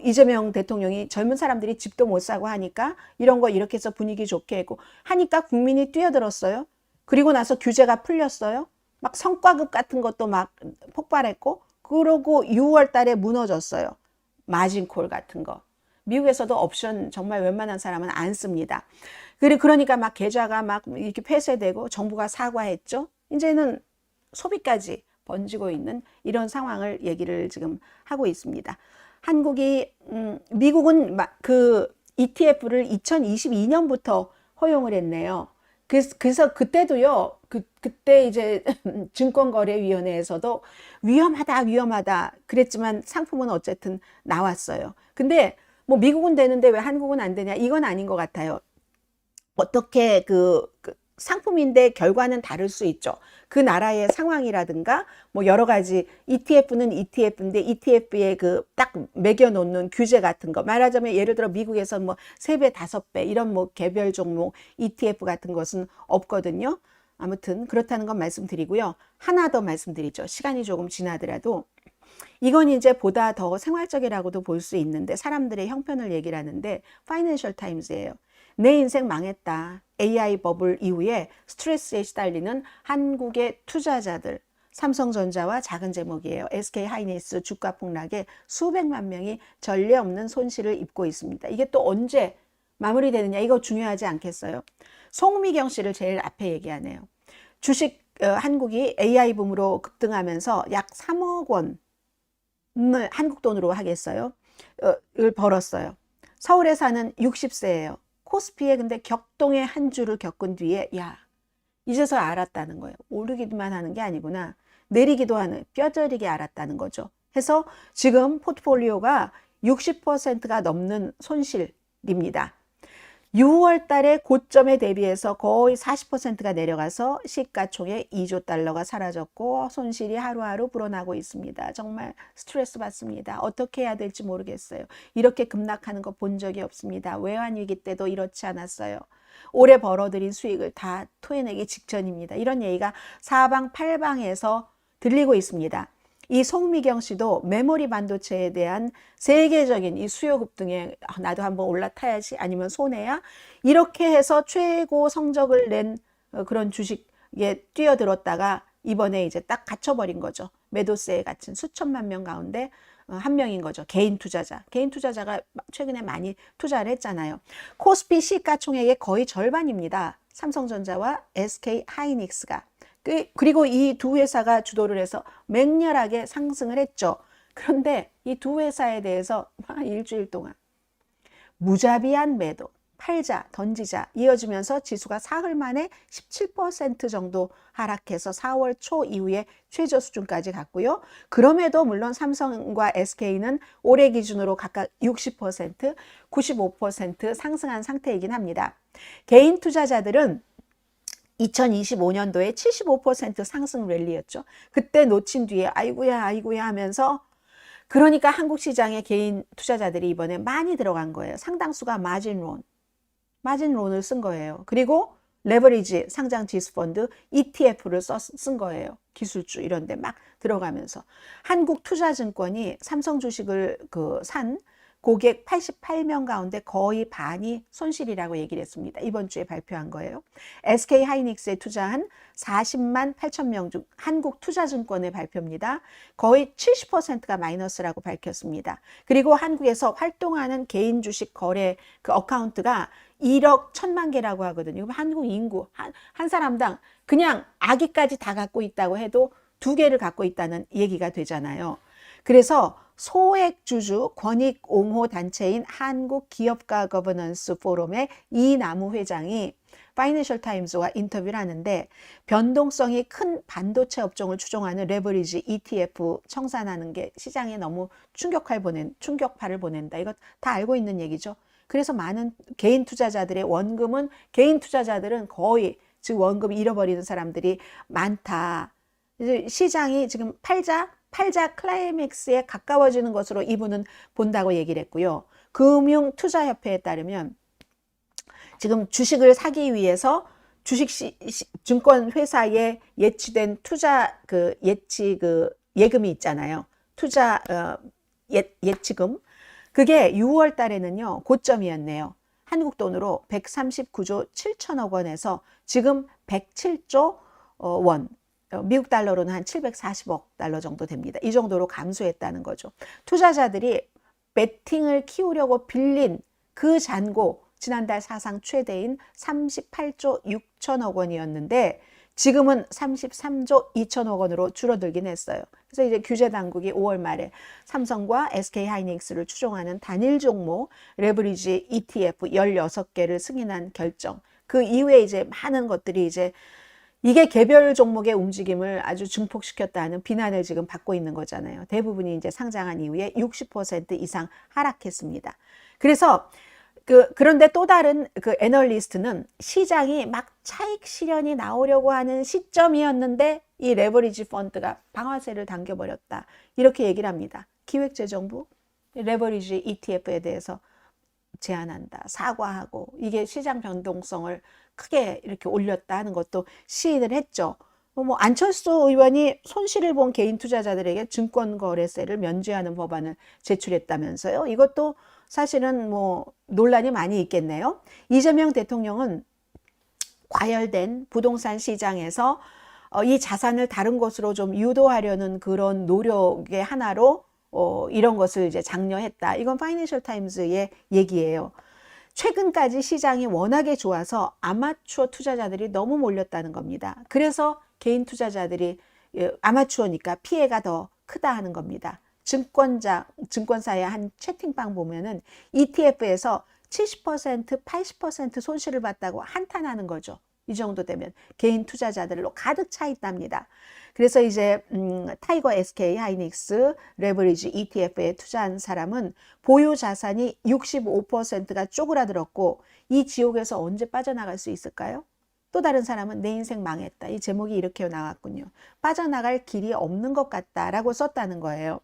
[SPEAKER 2] 이재명 대통령이 젊은 사람들이 집도 못 사고 하니까 이런 거 이렇게 해서 분위기 좋게 했고 하니까 국민이 뛰어들었어요. 그리고 나서 규제가 풀렸어요. 막 성과급 같은 것도 막 폭발했고 그러고 6월 달에 무너졌어요. 마진콜 같은 거. 미국에서도 옵션 정말 웬만한 사람은 안 씁니다. 그러니까 막 계좌가 막 이렇게 폐쇄되고 정부가 사과했죠. 이제는 소비까지 번지고 있는 이런 상황을 얘기를 지금 하고 있습니다. 미국은 그 ETF를 2022년부터 허용을 했네요. 그래서 그때도요, 그때 이제 증권거래위원회에서도 위험하다 그랬지만 상품은 어쨌든 나왔어요. 근데 미국은 되는데 왜 한국은 안 되냐? 이건 아닌 것 같아요. 어떻게 상품인데 결과는 다를 수 있죠. 그 나라의 상황이라든가 여러 가지 ETF는 ETF인데 ETF에 딱 매겨놓는 규제 같은 거 말하자면 예를 들어 미국에서 3배, 5배 이런 개별 종목 ETF 같은 것은 없거든요. 아무튼 그렇다는 건 말씀드리고요. 하나 더 말씀드리죠. 시간이 조금 지나더라도 이건 이제 보다 더 생활적이라고도 볼 수 있는데 사람들의 형편을 얘기를 하는데 파이낸셜 타임즈예요. 내 인생 망했다. AI 버블 이후에 스트레스에 시달리는 한국의 투자자들, 삼성전자와 작은 제목이에요. SK 하이닉스 주가 폭락에 수백만 명이 전례 없는 손실을 입고 있습니다. 이게 또 언제 마무리되느냐 이거 중요하지 않겠어요? 송미경 씨를 제일 앞에 얘기하네요. 주식 한국이 AI 붐으로 급등하면서 약 3억 원을 한국 돈으로 하겠어요? 을 벌었어요. 서울에 사는 60세예요. 코스피에 근데 격동의 한 주를 겪은 뒤에 이제서 알았다는 거예요. 오르기만 하는 게 아니구나. 내리기도 하는, 뼈저리게 알았다는 거죠. 해서 지금 포트폴리오가 60%가 넘는 손실입니다. 6월 달에 고점에 대비해서 거의 40%가 내려가서 시가총액 2조 달러가 사라졌고 손실이 하루하루 불어나고 있습니다. 정말 스트레스 받습니다. 어떻게 해야 될지 모르겠어요. 이렇게 급락하는 거 본 적이 없습니다. 외환위기 때도 이렇지 않았어요. 올해 벌어들인 수익을 다 토해내기 직전입니다. 이런 얘기가 사방팔방에서 들리고 있습니다. 이 송미경 씨도 메모리 반도체에 대한 세계적인 이 수요 급등에 나도 한번 올라타야지 아니면 손해야 이렇게 해서 최고 성적을 낸 그런 주식에 뛰어들었다가 이번에 이제 딱 갇혀버린 거죠. 매도세에 갇힌 수천만 명 가운데 한 명인 거죠. 개인 투자자. 개인 투자자가 최근에 많이 투자를 했잖아요. 코스피 시가총액의 거의 절반입니다. 삼성전자와 SK 하이닉스가. 그리고 이 두 회사가 주도를 해서 맹렬하게 상승을 했죠. 그런데 이 두 회사에 대해서 일주일 동안 무자비한 매도, 팔자, 던지자 이어지면서 지수가 사흘 만에 17% 정도 하락해서 4월 초 이후에 최저 수준까지 갔고요. 그럼에도 물론 삼성과 SK는 올해 기준으로 각각 60%, 95% 상승한 상태이긴 합니다. 개인 투자자들은 2025년도에 75% 상승 랠리였죠. 그때 놓친 뒤에 아이고야 하면서 그러니까 한국 시장의 개인 투자자들이 이번에 많이 들어간 거예요. 상당수가 마진론을 쓴 거예요. 그리고 레버리지 상장 지수펀드 ETF를 쓴 거예요. 기술주 이런 데 막 들어가면서 한국투자증권이 삼성 주식을 산 고객 88명 가운데 거의 반이 손실이라고 얘기를 했습니다. 이번 주에 발표한 거예요. SK 하이닉스에 투자한 40만 8천 명 중 한국투자증권의 발표입니다. 거의 70%가 마이너스라고 밝혔습니다. 그리고 한국에서 활동하는 개인 주식 거래 그 어카운트가 1억 1천만 개라고 하거든요. 한국 인구 한 사람당 그냥 아기까지 다 갖고 있다고 해도 2개를 갖고 있다는 얘기가 되잖아요. 그래서 소액주주 권익 옹호 단체인 한국기업가 거버넌스 포럼의 이남우 회장이 파이낸셜 타임즈와 인터뷰를 하는데 변동성이 큰 반도체 업종을 추종하는 레버리지 ETF 청산하는 게 시장에 너무 충격파를 보낸다. 이거 다 알고 있는 얘기죠. 그래서 많은 개인 투자자들의 원금은 개인 투자자들은 거의 지금 원금 잃어버리는 사람들이 많다. 시장이 지금 팔자 클라이맥스에 가까워지는 것으로 이분은 본다고 얘기를 했고요. 금융투자협회에 따르면 지금 주식을 사기 위해서 증권회사에 예치된 투자 예금이 있잖아요. 투자 예치금. 그게 6월 달에는요, 고점이었네요. 한국 돈으로 139조 7천억 원에서 지금 107조 원. 미국 달러로는 한 740억 달러 정도 됩니다. 이 정도로 감소했다는 거죠. 투자자들이 베팅을 키우려고 빌린 그 잔고 지난달 사상 최대인 38조 6천억 원이었는데 지금은 33조 2천억 원으로 줄어들긴 했어요. 그래서 이제 규제 당국이 5월 말에 삼성과 SK 하이닉스를 추종하는 단일 종목 레버리지 ETF 16개를 승인한 결정. 그 이후에 이제 많은 것들이 이제 이게 개별 종목의 움직임을 아주 증폭시켰다는 비난을 지금 받고 있는 거잖아요. 대부분이 이제 상장한 이후에 60% 이상 하락했습니다. 그래서 그런데 또 다른 애널리스트는 시장이 막 차익 실현이 나오려고 하는 시점이었는데 이 레버리지 펀드가 방아쇠를 당겨버렸다. 이렇게 얘기를 합니다. 기획재정부 레버리지 ETF에 대해서 제안한다. 사과하고 이게 시장 변동성을 크게 이렇게 올렸다 하는 것도 시인을 했죠. 안철수 의원이 손실을 본 개인 투자자들에게 증권거래세를 면제하는 법안을 제출했다면서요. 이것도 사실은 논란이 많이 있겠네요. 이재명 대통령은 과열된 부동산 시장에서 이 자산을 다른 곳으로 좀 유도하려는 그런 노력의 하나로 이런 것을 이제 장려했다. 이건 파이낸셜 타임즈의 얘기예요. 최근까지 시장이 워낙에 좋아서 아마추어 투자자들이 너무 몰렸다는 겁니다. 그래서 개인 투자자들이 아마추어니까 피해가 더 크다 하는 겁니다. 증권사의 한 채팅방 보면은 ETF에서 70%, 80% 손실을 봤다고 한탄하는 거죠. 이 정도 되면 개인 투자자들로 가득 차 있답니다. 그래서 이제 타이거 SK 하이닉스 레버리지 ETF에 투자한 사람은 보유 자산이 65%가 쪼그라들었고 이 지옥에서 언제 빠져나갈 수 있을까요? 또 다른 사람은 내 인생 망했다. 이 제목이 이렇게 나왔군요. 빠져나갈 길이 없는 것 같다라고 썼다는 거예요.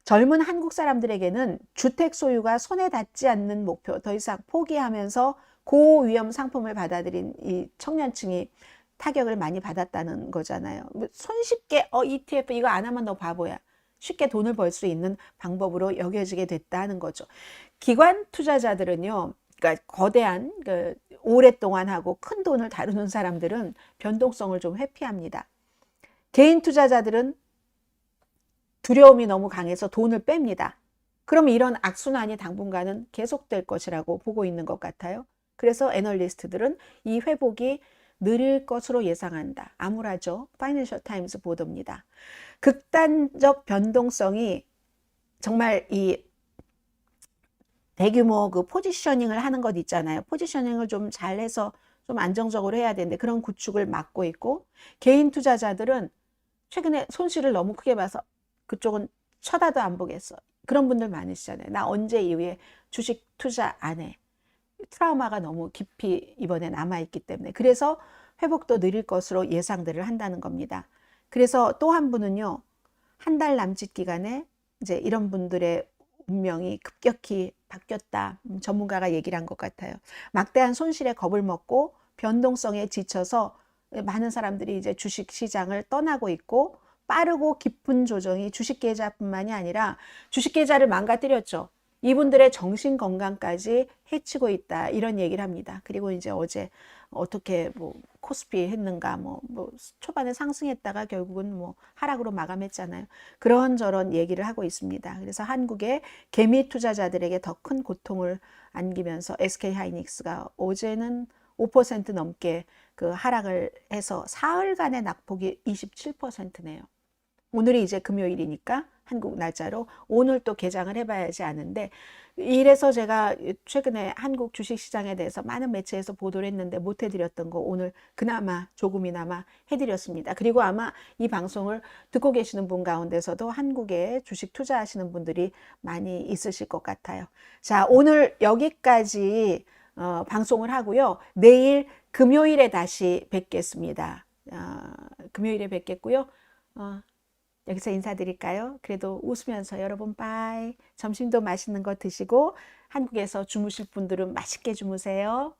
[SPEAKER 2] 젊은 한국 사람들에게는 주택 소유가 손에 닿지 않는 목표 더 이상 포기하면서 고위험 상품을 받아들인 이 청년층이 타격을 많이 받았다는 거잖아요. 손쉽게 ETF 이거 안 하면 너 바보야. 쉽게 돈을 벌 수 있는 방법으로 여겨지게 됐다는 거죠. 기관 투자자들은요. 그러니까 거대한 오랫동안 하고 큰 돈을 다루는 사람들은 변동성을 좀 회피합니다. 개인 투자자들은 두려움이 너무 강해서 돈을 뺍니다. 그럼 이런 악순환이 당분간은 계속될 것이라고 보고 있는 것 같아요. 그래서 애널리스트들은 이 회복이 느릴 것으로 예상한다. 암울하죠. 파이낸셜 타임스 보도입니다. 극단적 변동성이 정말 이 대규모 그 포지셔닝을 하는 것 있잖아요. 포지셔닝을 좀 잘해서 좀 안정적으로 해야 되는데 그런 구축을 막고 있고 개인 투자자들은 최근에 손실을 너무 크게 봐서 그쪽은 쳐다도 안 보겠어. 그런 분들 많으시잖아요. 나 언제 이후에 주식 투자 안 해. 트라우마가 너무 깊이 이번에 남아있기 때문에 그래서 회복도 느릴 것으로 예상들을 한다는 겁니다. 그래서 또 한 분은요. 한 달 남짓 기간에 이제 이런 분들의 운명이 급격히 바뀌었다. 전문가가 얘기를 한 것 같아요. 막대한 손실에 겁을 먹고 변동성에 지쳐서 많은 사람들이 이제 주식 시장을 떠나고 있고 빠르고 깊은 조정이 주식 계좌뿐만이 아니라 주식 계좌를 망가뜨렸죠. 이분들의 정신 건강까지 해치고 있다. 이런 얘기를 합니다. 그리고 이제 어제 어떻게 뭐 코스피 했는가 뭐 초반에 상승했다가 결국은 뭐 하락으로 마감했잖아요. 그런저런 얘기를 하고 있습니다. 그래서 한국의 개미 투자자들에게 더 큰 고통을 안기면서 SK 하이닉스가 어제는 5% 넘게 그 하락을 해서 사흘간의 낙폭이 27%네요. 오늘이 이제 금요일이니까 한국 날짜로 오늘 또 개장을 해봐야지 아는데 이래서 제가 최근에 한국 주식시장에 대해서 많은 매체에서 보도를 했는데 못 해드렸던 거 오늘 그나마 조금이나마 해드렸습니다. 그리고 아마 이 방송을 듣고 계시는 분 가운데서도 한국에 주식 투자하시는 분들이 많이 있으실 것 같아요. 자, 오늘 여기까지 방송을 하고요. 내일 금요일에 다시 뵙겠습니다. 금요일에 뵙겠고요. 여기서 인사드릴까요? 그래도 웃으면서 여러분 빠이. 점심도 맛있는 거 드시고 한국에서 주무실 분들은 맛있게 주무세요.